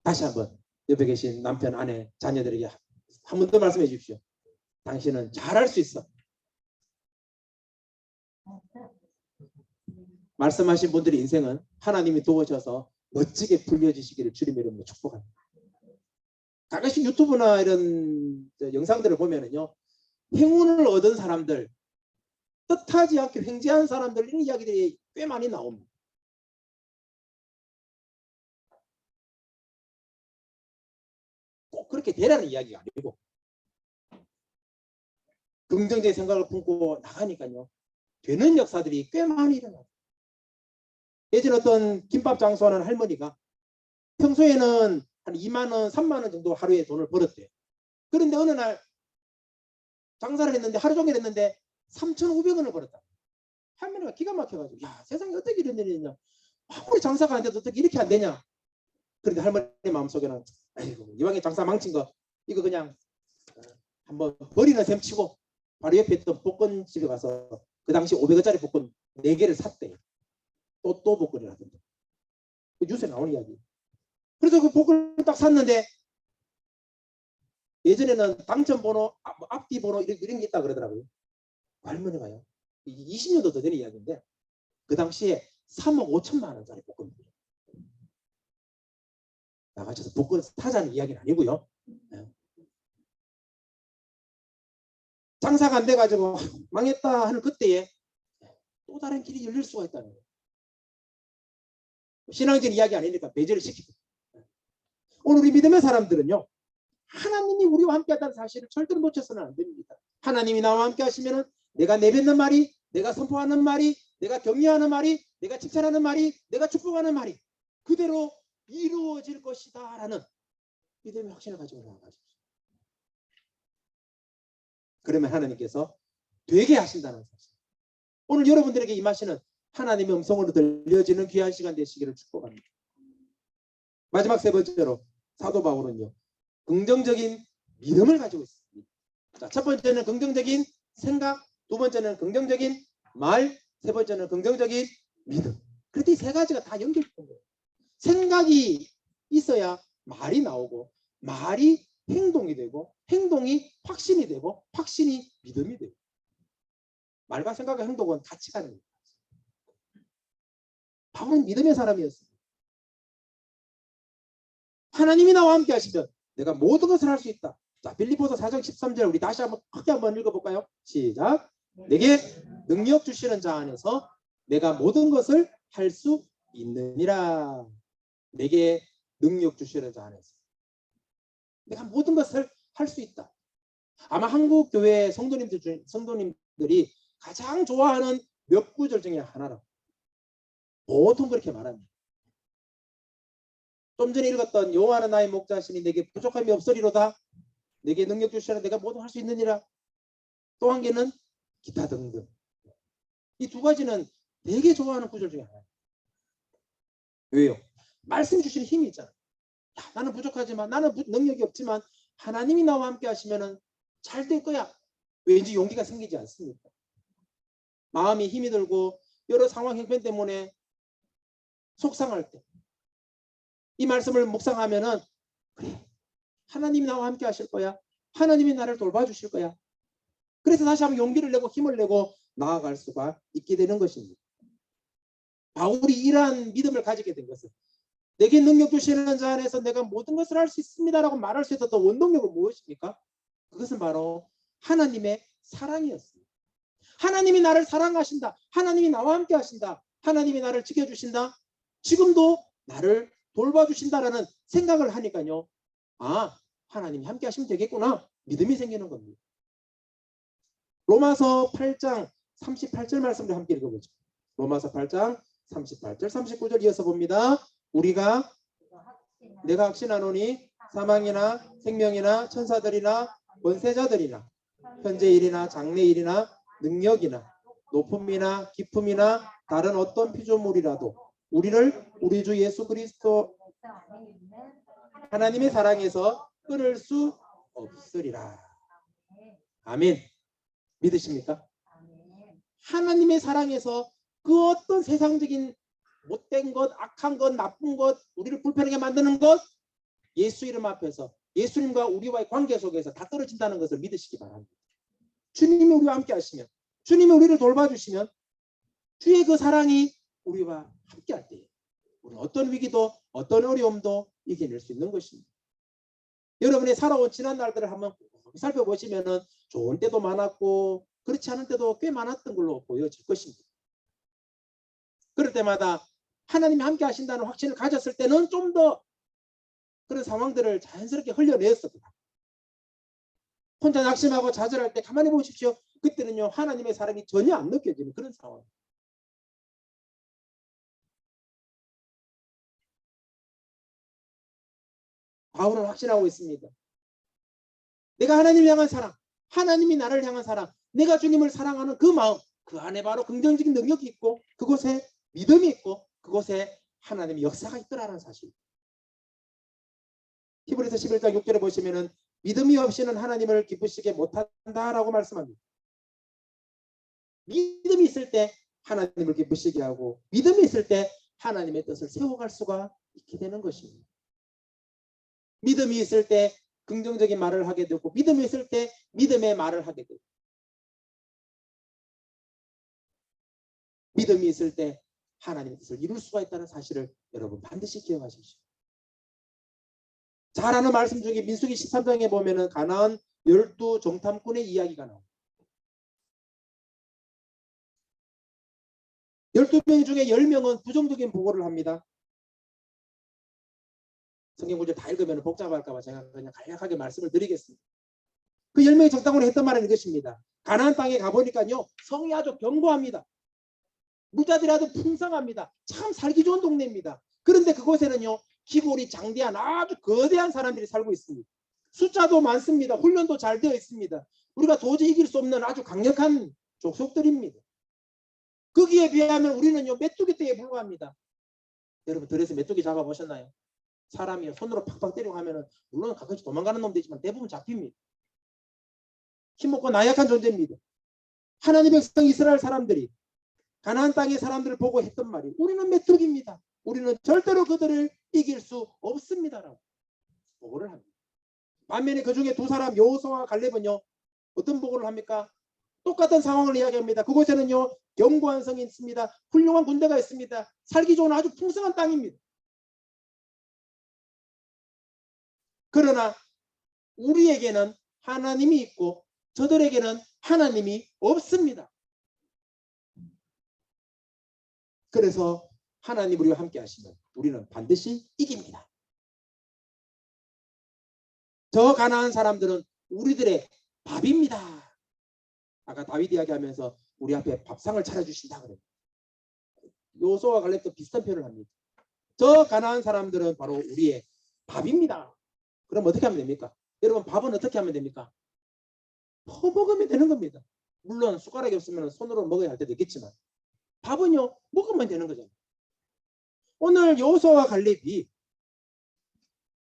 다시 한번 옆에 계신 남편, 아내, 자녀들에게 한 번 더 말씀해 주십시오. 당신은 잘할 수 있어. 말씀하신 분들의 인생은 하나님이 도우셔서 멋지게 불려지시기를 주님의 이름으로 축복합니다. 가끔씩 유튜브나 이런 영상들을 보면은요, 행운을 얻은 사람들, 뜻하지 않게 횡재한 사람들 이런 이야기들이 꽤 많이 나옵니다. 꼭 그렇게 되라는 이야기가 아니고 긍정적인 생각을 품고 나가니까요, 되는 역사들이 꽤 많이 일어나요. 예전 어떤 김밥 장수하는 할머니가 평소에는 한 2만 원, 3만 원 정도 하루에 돈을 벌었대요. 그런데 어느 날 장사를 했는데 하루 종일 했는데 3,500원을 벌었다. 할머니가 기가 막혀가지고 야, 세상에 어떻게 이런 일이 있냐. 아무리 장사가 안 돼도 어떻게 이렇게 안 되냐. 그런데 할머니 마음속에는 아이고 이왕에 장사 망친 거 이거 그냥 한번 버리는 셈 치고 바로 옆에 있던 복권집에 가서 그 당시 500원짜리 복권 4개를 샀대요. 또 복권을 하던데. 그 뉴스에 나오는 이야기. 그래서 그 복권을 딱 샀는데 예전에는 당첨번호, 앞뒤 번호 이런 게 있다 그러더라고요. 할머니가요. 20년도 더 되는 이야기인데 그 당시에 3억 5천만 원짜리 복권입니다. 나가셔서 복권 타자는 이야기는 아니고요. 장사가 안 돼가지고 망했다 하는 그때에 또 다른 길이 열릴 수가 있다는 거예요. 신앙적인 이야기 아니니까 배제를 시키고. 오늘 우리 믿음의 사람들은요, 하나님이 우리와 함께 한다는 사실을 절대로 놓쳐서는 안 됩니다. 하나님이 나와 함께 하시면은 내가 내뱉는 말이, 내가 선포하는 말이, 내가 격려하는 말이, 내가 칭찬하는 말이, 내가 축복하는 말이 그대로 이루어질 것이다 라는 믿음의 확신을 가지고 나아가십시오. 그러면 하나님께서 되게 하신다는 사실. 오늘 여러분들에게 임하시는 하나님의 음성으로 들려지는 귀한 시간 되시기를 축복합니다. 마지막 세 번째로 사도 바울은요, 긍정적인 믿음을 가지고 있습니다. 자, 첫 번째는 긍정적인 생각, 두 번째는 긍정적인 말, 세 번째는 긍정적인 믿음. 그런데 이 세 가지가 다 연결되는 거예요. 생각이 있어야 말이 나오고, 말이 행동이 되고, 행동이 확신이 되고, 확신이 믿음이 되고. 말과 생각과 행동은 같이 가는 거예요. 바울은 믿음의 사람이었습니다. 하나님이 나와 함께 하시면 내가 모든 것을 할 수 있다. 자, 빌립보서 4장 13절 우리 다시 한번 크게 한번 읽어볼까요? 시작. 내게 능력 주시는 자 안에서 내가 모든 것을 할 수 있느니라. 내게 능력 주시는 자 안에서 내가 모든 것을 할 수 있다. 아마 한국 교회 성도님들이 가장 좋아하는 몇 구절 중에 하나라. 보통 그렇게 말합니다. 좀 전에 읽었던 여호와는 나의 목자시니 내게 부족함이 없으리로다. 내게 능력 주시라. 내가 모두 할 수 있느니라. 또 한 개는 기타 등등. 이 두 가지는 되게 좋아하는 구절 중에 하나예요. 왜요? 말씀 주신 힘이 있잖아. 야, 나는 부족하지만, 나는 능력이 없지만 하나님이 나와 함께 하시면은 잘 될 거야. 왠지 용기가 생기지 않습니까? 마음이 힘이 들고 여러 상황 형편 때문에 속상할 때 이 말씀을 묵상하면은 그래, 하나님이 나와 함께 하실 거야. 하나님이 나를 돌봐주실 거야. 그래서 다시 한번 용기를 내고 힘을 내고 나아갈 수가 있게 되는 것입니다. 바울이 이러한 믿음을 가지게 된 것은 내게 능력 주시는 자 안에서 내가 모든 것을 할 수 있습니다라고 말할 수 있었던 원동력은 무엇입니까? 그것은 바로 하나님의 사랑이었습니다. 하나님이 나를 사랑하신다. 하나님이 나와 함께 하신다. 하나님이 나를 지켜주신다. 지금도 나를 돌봐주신다라는 생각을 하니까요. 아, 하나님이 함께 하시면 되겠구나. 믿음이 생기는 겁니다. 로마서 8장 38절 말씀을 함께 읽어보죠. 로마서 8장 38절 39절 이어서 봅니다. 우리가 내가 확신하노니 사망이나 생명이나 천사들이나 권세자들이나 현재 일이나 장래 일이나 능력이나 높음이나 깊음이나 다른 어떤 피조물이라도 우리를 우리 주 예수 그리스도 하나님의 사랑에서 끊을 수 없으리라. 아멘. 믿으십니까? 하나님의 사랑에서 그 어떤 세상적인 못된 것, 악한 것, 나쁜 것, 우리를 불편하게 만드는 것, 예수 이름 앞에서 예수님과 우리와의 관계 속에서 다 떨어진다는 것을 믿으시기 바랍니다. 주님이 우리와 함께 하시면, 주님이 우리를 돌봐주시면 주의 그 사랑이 우리와 함께 할 때에 우리는 어떤 위기도 어떤 어려움도 이겨낼 수 있는 것입니다. 여러분이 살아온 지난 날들을 한번 살펴보시면 좋은 때도 많았고 그렇지 않은 때도 꽤 많았던 걸로 보여질 것입니다. 그럴 때마다 하나님이 함께 하신다는 확신을 가졌을 때는 좀 더 그런 상황들을 자연스럽게 흘려내었습니다. 혼자 낙심하고 좌절할 때 가만히 보십시오. 그때는요 하나님의 사랑이 전혀 안 느껴지는 그런 상황. 바울은 확신하고 있습니다. 내가 하나님을 향한 사랑, 하나님이 나를 향한 사랑, 내가 주님을 사랑하는 그 마음, 그 안에 바로 긍정적인 능력이 있고 그곳에 믿음이 있고 그곳에 하나님의 역사가 있더라는 사실. 히브리서 11장 6절에 보시면은 믿음이 없이는 하나님을 기쁘시게 못한다라고 말씀합니다. 믿음이 있을 때 하나님을 기쁘시게 하고 믿음이 있을 때 하나님의 뜻을 세워갈 수가 있게 되는 것입니다. 믿음이 있을 때 긍정적인 말을 하게 되고 믿음이 있을 때 믿음의 말을 하게 되고 믿음이 있을 때 하나님의 뜻을 이룰 수가 있다는 사실을 여러분 반드시 기억하십시오. 잘 아는 말씀 중에 민수기 13장에 보면은 가나안 12정탐꾼의 이야기가 나옵니다. 12명 중에 10명은 부정적인 보고를 합니다. 성경 구절 다 읽으면 복잡할까 봐 제가 그냥 간략하게 말씀을 드리겠습니다. 그 10명의 정탐꾼이 했던 말은 이것입니다. 가나안 땅에 가보니까요 성이 아주 견고합니다. 물자들이 아주 풍성합니다. 참 살기 좋은 동네입니다. 그런데 그곳에는요 기골이 장대한 아주 거대한 사람들이 살고 있습니다. 숫자도 많습니다. 훈련도 잘 되어 있습니다. 우리가 도저히 이길 수 없는 아주 강력한 족속들입니다. 거기에 비하면 우리는요 메뚜기 떼에 불과합니다. 여러분 들에서 메뚜기 잡아보셨나요? 사람이 손으로 팍팍 때리고 하면은 물론 가끔씩 도망가는 놈도 있지만 대부분 잡힙니다. 힘없고 나약한 존재입니다. 하나님의 백성 이스라엘 사람들이 가나안 땅의 사람들을 보고 했던 말이 우리는 메뚜기입니다. 우리는 절대로 그들을 이길 수 없습니다라고 보고를 합니다. 반면에 그 중에 두 사람 여호수아와 갈렙은요 어떤 보고를 합니까? 똑같은 상황을 이야기합니다. 그곳에는요 견고한 성이 있습니다. 훌륭한 군대가 있습니다. 살기 좋은 아주 풍성한 땅입니다. 그러나 우리에게는 하나님이 있고 저들에게는 하나님이 없습니다. 그래서 하나님 우리와 함께 하시면 우리는 반드시 이깁니다. 저 가나안 사람들은 우리들의 밥입니다. 아까 다윗 이야기하면서 우리 앞에 밥상을 차려주신다 그래요. 여호수아와 갈렙도 비슷한 표현을 합니다. 저 가나안 사람들은 바로 우리의 밥입니다. 그럼 어떻게 하면 됩니까? 여러분 밥은 어떻게 하면 됩니까? 퍼먹으면 되는 겁니다. 물론 숟가락이 없으면 손으로 먹어야 할 때도 있겠지만 밥은요 먹으면 되는 거잖아요. 오늘 여호수아와 갈렙이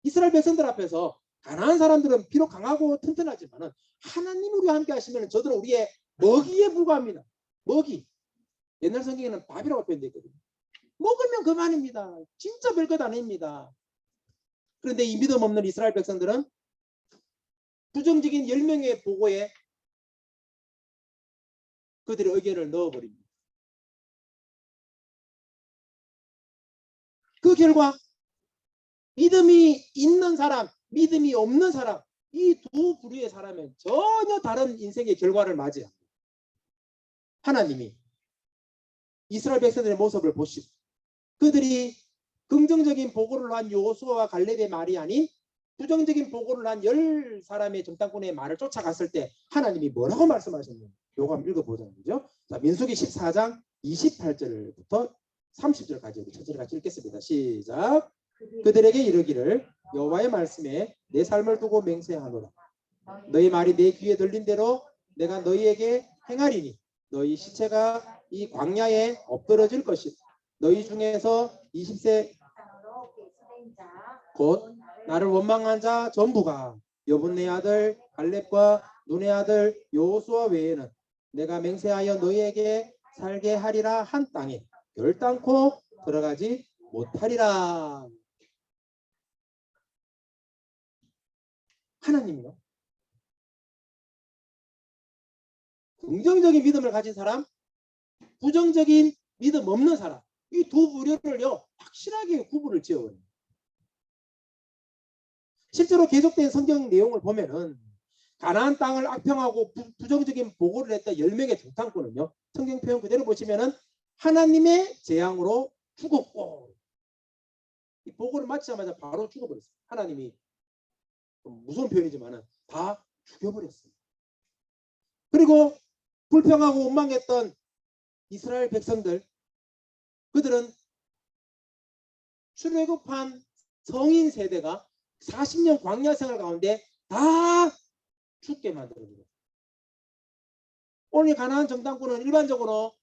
이스라엘 백성들 앞에서 가난한 사람들은 비록 강하고 튼튼하지만 하나님 우리와 함께 하시면 저들은 우리의 먹이에 불과합니다. 먹이. 옛날 성경에는 밥이라고 표현되어 있거든요. 먹으면 그만입니다. 진짜 별것 아닙니다. 그런데 이 믿음 없는 이스라엘 백성들은 부정적인 10명의 보고에 그들의 의견을 넣어버립니다. 그 결과 믿음이 있는 사람, 믿음이 없는 사람, 이 두 부류의 사람은 전혀 다른 인생의 결과를 맞이합니다. 하나님이 이스라엘 백성들의 모습을 보시고 그들이 긍정적인 보고를 한 여호수아와 갈렙의 말이 아닌 부정적인 보고를 한 10사람의 정탐꾼의 말을 쫓아갔을 때 하나님이 뭐라고 말씀하셨는지 요거 한번 읽어보자는 거죠. 자, 민수기 14장 28절부터 30절까지 우리 천천히 같이 읽겠습니다. 시작. 그들에게 이르기를 여호와의 말씀에 내 삶을 두고 맹세하노라. 너희 말이 내 귀에 들린 대로 내가 너희에게 행하리니 너희 시체가 이 광야에 엎드러질 것이다. 너희 중에서 20세 곧 나를 원망한 자 전부가 여분네 아들 갈렙과 눈의 아들 여호수아 외에는 내가 맹세하여 너희에게 살게 하리라 한 땅에 결단코 들어가지 못하리라. 하나님이요. 긍정적인 믿음을 가진 사람, 부정적인 믿음 없는 사람, 이 두 부류를요 확실하게 구분을 지어버려요. 실제로 계속된 성경 내용을 보면은 가나안 땅을 악평하고 부정적인 보고를 했던 10명의 정탐꾼은요 성경 표현 그대로 보시면은 하나님의 재앙으로 죽었고 이 보고를 마치자마자 바로 죽어버렸어요. 하나님이 무서운 표현이지만은 다 죽여버렸어요. 그리고 불평하고 원망했던 이스라엘 백성들 그들은 출애굽한 성인 세대가 40년 광야 생활 가운데 다 죽게 만들어버렸어요. 오늘 가나안 정탐꾼은 일반적으로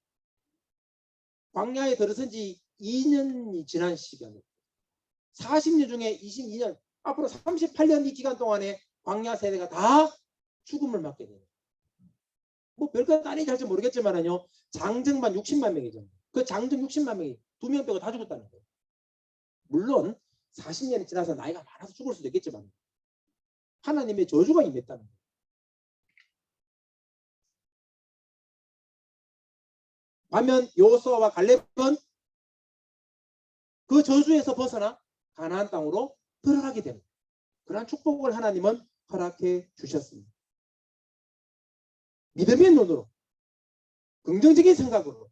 광야에 들어선 지 2년이 지난 시간입니다. 40년 중에 22년 앞으로 38년 이 기간 동안에 광야 세대가 다 죽음을 맞게 돼요. 뭐 별것 아닌지 할지 모르겠지만요 장정만 60만 명이죠. 그 장정 60만 명이 2명 빼고 다 죽었다는 거예요. 물론 40년이 지나서 나이가 많아서 죽을 수도 있겠지만 하나님의 저주가 임했다는 거예요. 반면 여호수아와 갈렙은 그 저주에서 벗어나 가나안 땅으로 들어가게 됩니다. 그러한 축복을 하나님은 허락해 주셨습니다. 믿음의 눈으로 긍정적인 생각으로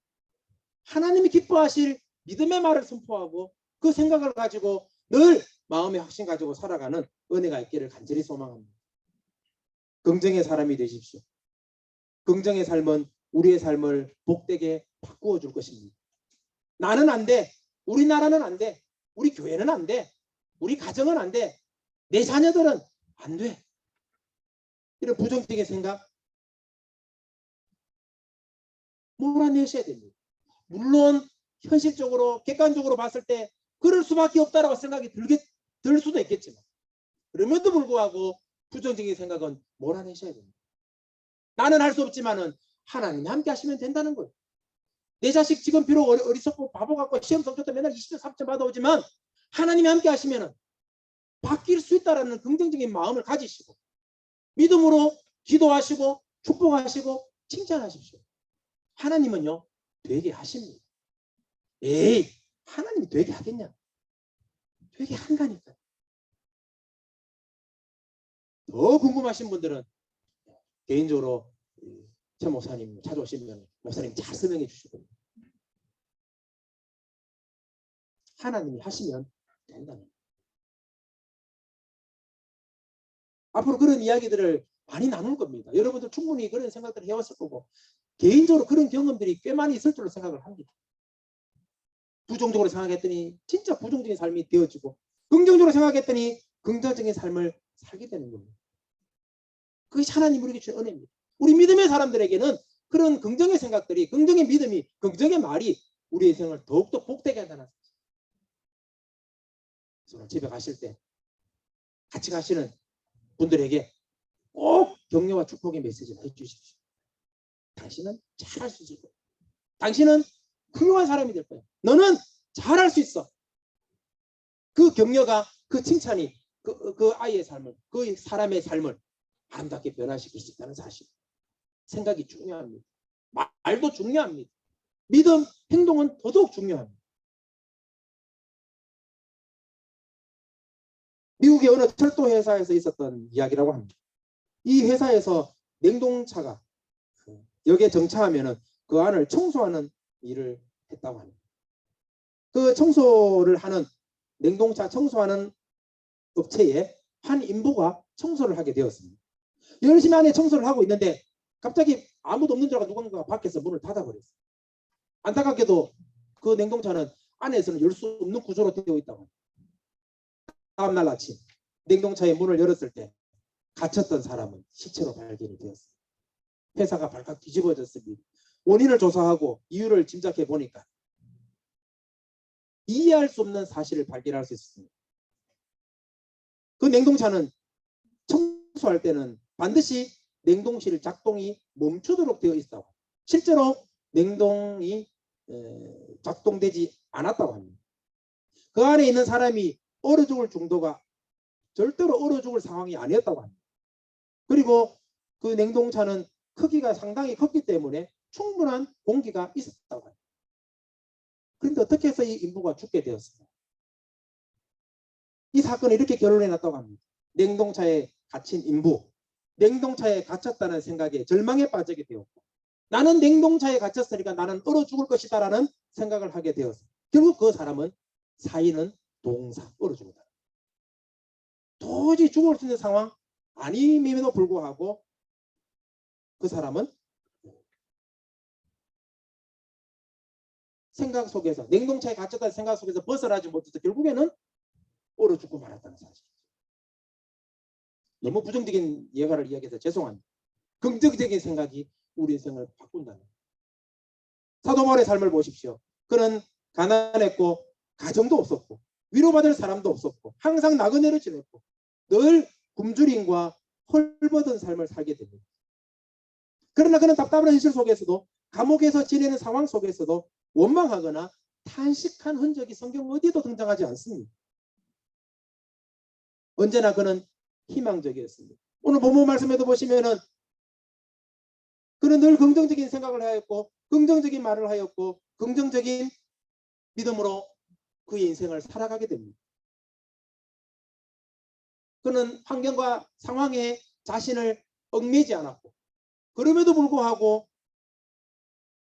하나님이 기뻐하실 믿음의 말을 선포하고 그 생각을 가지고 늘 마음의 확신 가지고 살아가는 은혜가 있기를 간절히 소망합니다. 긍정의 사람이 되십시오. 긍정의 삶은 우리의 삶을 복되게 바꾸어 줄 것입니다. 나는 안 돼. 우리나라는 안 돼. 우리 교회는 안 돼. 우리 가정은 안 돼. 내 자녀들은 안 돼. 이런 부정적인 생각 몰아내셔야 됩니다. 물론 현실적으로 객관적으로 봤을 때 그럴 수밖에 없다라고 생각이 들 수도 있겠지만 그럼에도 불구하고 부정적인 생각은 몰아내셔야 됩니다. 나는 할 수 없지만은 하나님이 함께 하시면 된다는 거예요. 내 자식 지금 비록 어리석고 바보 같고 시험 성적도 맨날 20점 3점 받아오지만 하나님이 함께 하시면은 바뀔 수 있다라는 긍정적인 마음을 가지시고 믿음으로 기도하시고 축복하시고 칭찬하십시오. 하나님은요 되게 하십니다. 에이 하나님이 되게 하겠냐? 되게 한다니까. 더 궁금하신 분들은 개인적으로 최 목사님 찾아오시면 목사님 잘 설명해 주시고 하나님이 하시면 된다는 거예요. 앞으로 그런 이야기들을 많이 나눌 겁니다. 여러분들 충분히 그런 생각들을 해왔을 거고 개인적으로 그런 경험들이 꽤 많이 있을 줄로 생각을 합니다. 부정적으로 생각했더니 진짜 부정적인 삶이 되어지고 긍정적으로 생각했더니 긍정적인 삶을 살게 되는 겁니다. 그것이 하나님 우리에게 주신 은혜입니다. 우리 믿음의 사람들에게는 그런 긍정의 생각들이, 긍정의 믿음이, 긍정의 말이 우리 인생을 더욱더 복되게 한다는 사실. 그래서 집에 가실 때 같이 가시는 분들에게 꼭 격려와 축복의 메시지를 해주십시오. 당신은 잘할 수 있을 거야. 당신은 훌륭한 사람이 될 거야. 너는 잘할 수 있어. 그 격려가, 그 칭찬이 그 아이의 삶을, 그 사람의 삶을 아름답게 변화시킬 수 있다는 사실. 생각이 중요합니다. 말도 중요합니다. 믿음, 행동은 더더욱 중요합니다. 미국의 어느 철도 회사에서 있었던 이야기라고 합니다. 이 회사에서 냉동차가 역에 정차하면은 그 안을 청소하는 일을 했다고 합니다. 그 청소를 하는, 냉동차 청소하는 업체에 한 인부가 청소를 하게 되었습니다. 열심히 안에 청소를 하고 있는데 갑자기 아무도 없는 줄 알고 누군가가 밖에서 문을 닫아버렸어요. 안타깝게도 그 냉동차는 안에서는 열 수 없는 구조로 되어 있다고 합니다. 다음날 아침 냉동차의 문을 열었을 때 갇혔던 사람은 시체로 발견이 되었습니다. 회사가 발칵 뒤집어졌습니다. 원인을 조사하고 이유를 짐작해 보니까 이해할 수 없는 사실을 발견할 수 있었습니다. 그 냉동차는 청소할 때는 반드시 냉동실 작동이 멈추도록 되어 있다고. 실제로 냉동이 작동되지 않았다고 합니다. 그 안에 있는 사람이 얼어 죽을 정도가 절대로 얼어 죽을 상황이 아니었다고 합니다. 그리고 그 냉동차는 크기가 상당히 컸기 때문에 충분한 공기가 있었다고 합니다. 그런데 어떻게 해서 이 인부가 죽게 되었습니까? 이 사건을 이렇게 결론해 놨다고 합니다. 냉동차에 갇힌 인부, 냉동차에 갇혔다는 생각에 절망에 빠지게 되었고, 나는 냉동차에 갇혔으니까 나는 얼어 죽을 것이다 라는 생각을 하게 되었어요. 결국 그 사람은, 사인은 동사, 얼어 죽었다. 도저히 죽을 수 있는 상황 아님에도 불구하고 그 사람은 생각 속에서, 냉동차에 갇혔다는 생각 속에서 벗어나지 못해서 결국에는 얼어 죽고 말았다는 사실. 너무 부정적인 예화를 이야기해서 죄송합니다. 긍정적인 생각이 우리 인생을 바꾼다는. 사도 바울의 삶을 보십시오. 그는 가난했고 가정도 없었고 위로받을 사람도 없었고 항상 나그네로 지냈고 늘 굶주림과 헐벗은 삶을 살게 됩니다. 그러나 그는 답답한 현실 속에서도, 감옥에서 지내는 상황 속에서도 원망하거나 탄식한 흔적이 성경 어디에도 등장하지 않습니다. 언제나 그는 희망적이었습니다. 오늘 본문 말씀에도 보시면은 그는 늘 긍정적인 생각을 하였고 긍정적인 말을 하였고 긍정적인 믿음으로 그의 인생을 살아가게 됩니다. 그는 환경과 상황에 자신을 얽매지 않았고 그럼에도 불구하고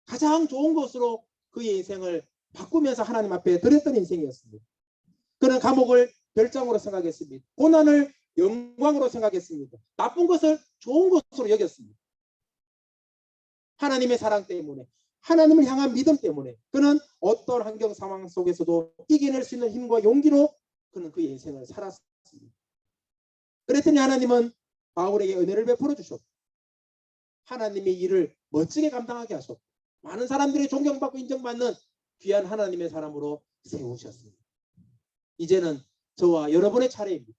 가장 좋은 것으로 그의 인생을 바꾸면서 하나님 앞에 드렸던 인생이었습니다. 그는 감옥을 별장으로 생각했습니다. 고난을 영광으로 생각했습니다. 나쁜 것을 좋은 것으로 여겼습니다. 하나님의 사랑 때문에, 하나님을 향한 믿음 때문에 그는 어떤 환경 상황 속에서도 이겨낼 수 있는 힘과 용기로 그는 그의 인생을 살았습니다. 그랬더니 하나님은 바울에게 은혜를 베풀어 주셨고 하나님의 일을 멋지게 감당하게 하셨고 많은 사람들이 존경받고 인정받는 귀한 하나님의 사람으로 세우셨습니다. 이제는 저와 여러분의 차례입니다.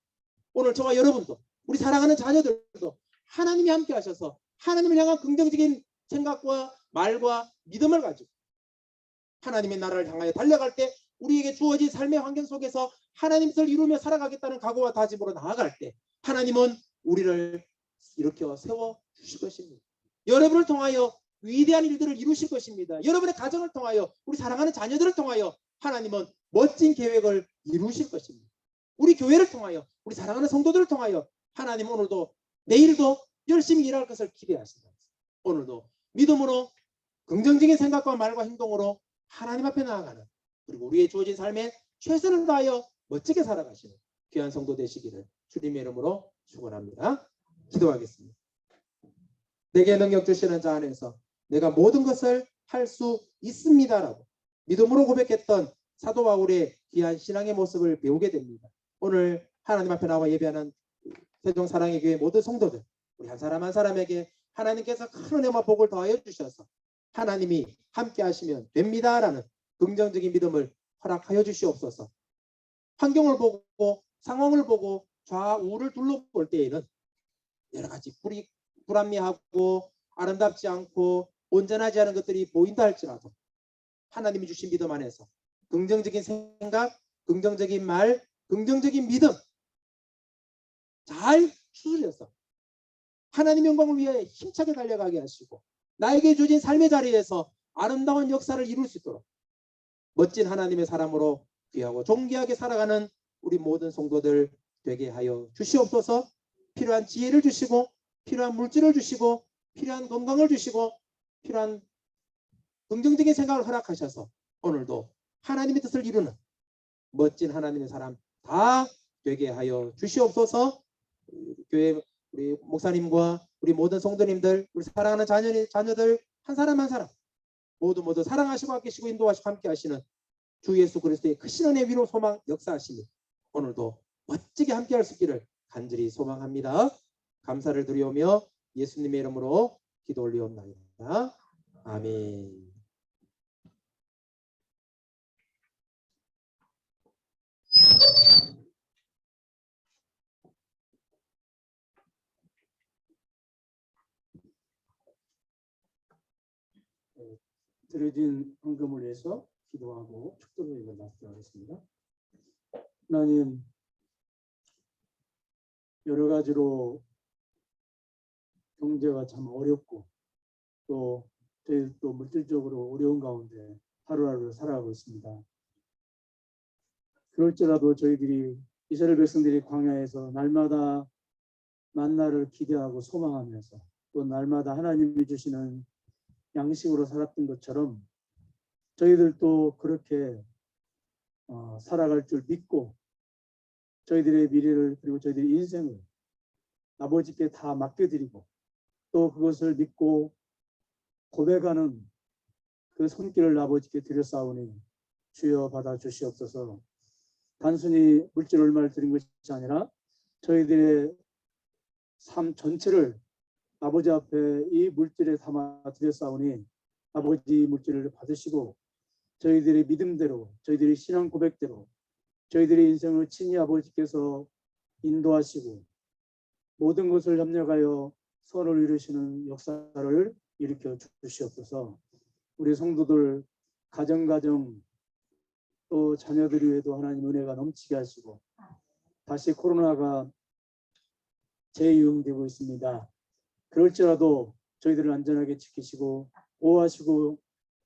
오늘 저와 여러분도, 우리 사랑하는 자녀들도 하나님이 함께 하셔서 하나님을 향한 긍정적인 생각과 말과 믿음을 가지고 하나님의 나라를 향하여 달려갈 때 우리에게 주어진 삶의 환경 속에서 하나님 뜻을 이루며 살아가겠다는 각오와 다짐으로 나아갈 때 하나님은 우리를 일으켜 세워 주실 것입니다. 여러분을 통하여 위대한 일들을 이루실 것입니다. 여러분의 가정을 통하여, 우리 사랑하는 자녀들을 통하여 하나님은 멋진 계획을 이루실 것입니다. 우리 교회를 통하여, 우리 사랑하는 성도들을 통하여 하나님 오늘도 내일도 열심히 일할 것을 기대하신다. 오늘도 믿음으로 긍정적인 생각과 말과 행동으로 하나님 앞에 나아가는, 그리고 우리의 주어진 삶에 최선을 다하여 멋지게 살아가시는 귀한 성도 되시기를 주님의 이름으로 축원합니다. 기도하겠습니다. 내게 능력 주시는 자 안에서 내가 모든 것을 할 수 있습니다라고 믿음으로 고백했던 사도 바울의 귀한 신앙의 모습을 배우게 됩니다. 오늘 하나님 앞에 나와 예배하는 세종 사랑의 교회 모든 성도들, 우리 한 사람 한 사람에게 하나님께서 큰 은혜와 복을 더하여 주셔서 하나님이 함께 하시면 됩니다라는 긍정적인 믿음을 허락하여 주시옵소서. 환경을 보고 상황을 보고 좌우를 둘러볼 때에는 여러 가지 불합리하고 아름답지 않고 온전하지 않은 것들이 보인다 할지라도 하나님이 주신 믿음 안에서 긍정적인 생각, 긍정적인 말, 긍정적인 믿음 잘 추스려서 하나님 영광을 위해 힘차게 달려가게 하시고 나에게 주어진 삶의 자리에서 아름다운 역사를 이룰 수 있도록 멋진 하나님의 사람으로 귀하고 존귀하게 살아가는 우리 모든 성도들 되게 하여 주시옵소서. 필요한 지혜를 주시고 필요한 물질을 주시고 필요한 건강을 주시고 필요한 긍정적인 생각을 허락하셔서 오늘도 하나님의 뜻을 이루는 멋진 하나님의 사람 다 되게 하여 주시옵소서. 교회 우리 목사님과 우리 모든 성도님들, 우리 사랑하는 자녀들 한 사람 한 사람 모두 사랑하시고 아끼시고 인도하시고 함께 하시는 주 예수 그리스도의 크신 은혜 위로 소망 역사하시니 오늘도 멋지게 함께 할 수 있기를 간절히 소망합니다. 감사를 드리오며 예수님의 이름으로 기도 올리옵나이다. 아멘. 드려진 헌금을 위해서 기도하고 축도를 읽어 납득하겠습니다. 하나님, 여러 가지로 경제가 참 어렵고 또 저희도 물질적으로 어려운 가운데 하루하루 살아가고 있습니다. 그럴지라도 저희들이 이스라엘 백성들이 광야에서 날마다 만나를 기대하고 소망하면서 또 날마다 하나님이 주시는 양식으로 살았던 것처럼 저희들도 그렇게 살아갈 줄 믿고 저희들의 미래를 그리고 저희들의 인생을 아버지께 다 맡겨드리고 또 그것을 믿고 고백하는 그 손길을 아버지께 드렸사오니 주여 받아 주시옵소서. 단순히 물질 얼마를 드린 것이 아니라 저희들의 삶 전체를 아버지 앞에 이 물질에 담아 드렸사오니 아버지 물질을 받으시고 저희들의 믿음대로 저희들의 신앙 고백대로 저희들의 인생을 친히 아버지께서 인도하시고 모든 것을 협력하여 선을 이루시는 역사를 일으켜 주시옵소서. 우리 성도들 가정 또 자녀들 위에도 하나님 은혜가 넘치게 하시고 다시 코로나가 재유행되고 있습니다. 그럴지라도 저희들을 안전하게 지키시고 보호하시고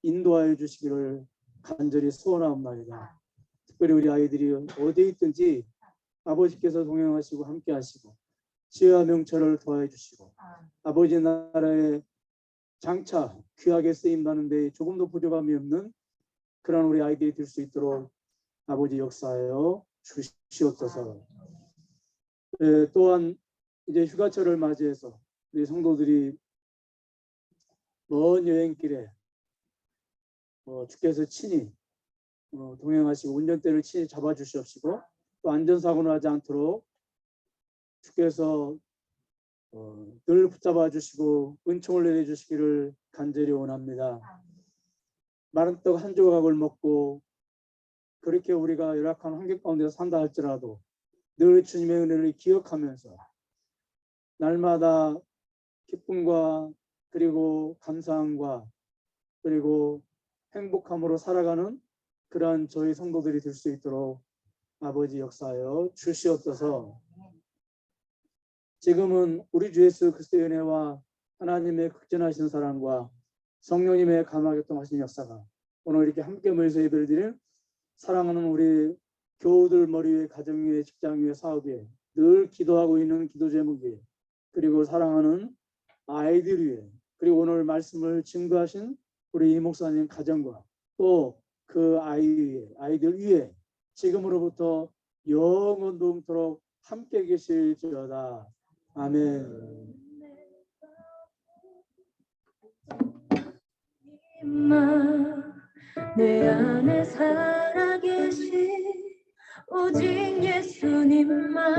인도하여 주시기를 간절히 소원하옵나이다. 특별히 우리 아이들이 어디에 있든지 아버지께서 동행하시고 함께 하시고 지혜와 명철을 더해 주시고 아버지 나라의 장차 귀하게 쓰임받는 데 조금도 부족함이 없는 그런 우리 아이들이 될 수 있도록 아버지 역사하여 주시옵소서. 또한 이제 휴가철을 맞이해서 우리 성도들이 먼 여행길에 주께서 친히 동행하시고 운전대를 친히 잡아주시옵시고 또 안전사고는 하지 않도록 주께서 늘 붙잡아 주시고 은총을 내려주시기를 간절히 원합니다. 마른 떡 한 조각을 먹고 그렇게 우리가 열악한 환경 가운데 산다 할지라도 늘 주님의 은혜를 기억하면서 날마다 기쁨과 그리고 감사함과 그리고 행복함으로 살아가는 그러한 저희 성도들이 될 수 있도록 아버지 역사하여 주시옵소서. 지금은 우리 주 예수 그리스도의 은혜와 하나님의 극진하신 사랑과 성령님의 감화교통하신 역사가 오늘 이렇게 함께 모여서 예배를 드리는 사랑하는 우리 교우들 머리 위에 가정 위에 직장 위에 사업 위에 늘 기도하고 있는 기도 제목 위에 그리고 사랑하는 아이들 위에 그리고 오늘 말씀을 증거하신 우리 이 목사님 가정과 또 그 아이들 위에 지금으로부터 영원토록 함께 계실지어다. 아멘. 내 안에 살아계신 오직 예수님만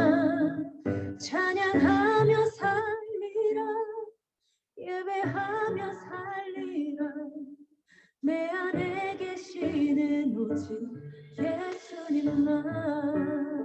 찬양하며 살리 예배하며 살리라. 내 안에 계시는 오직 예수님만.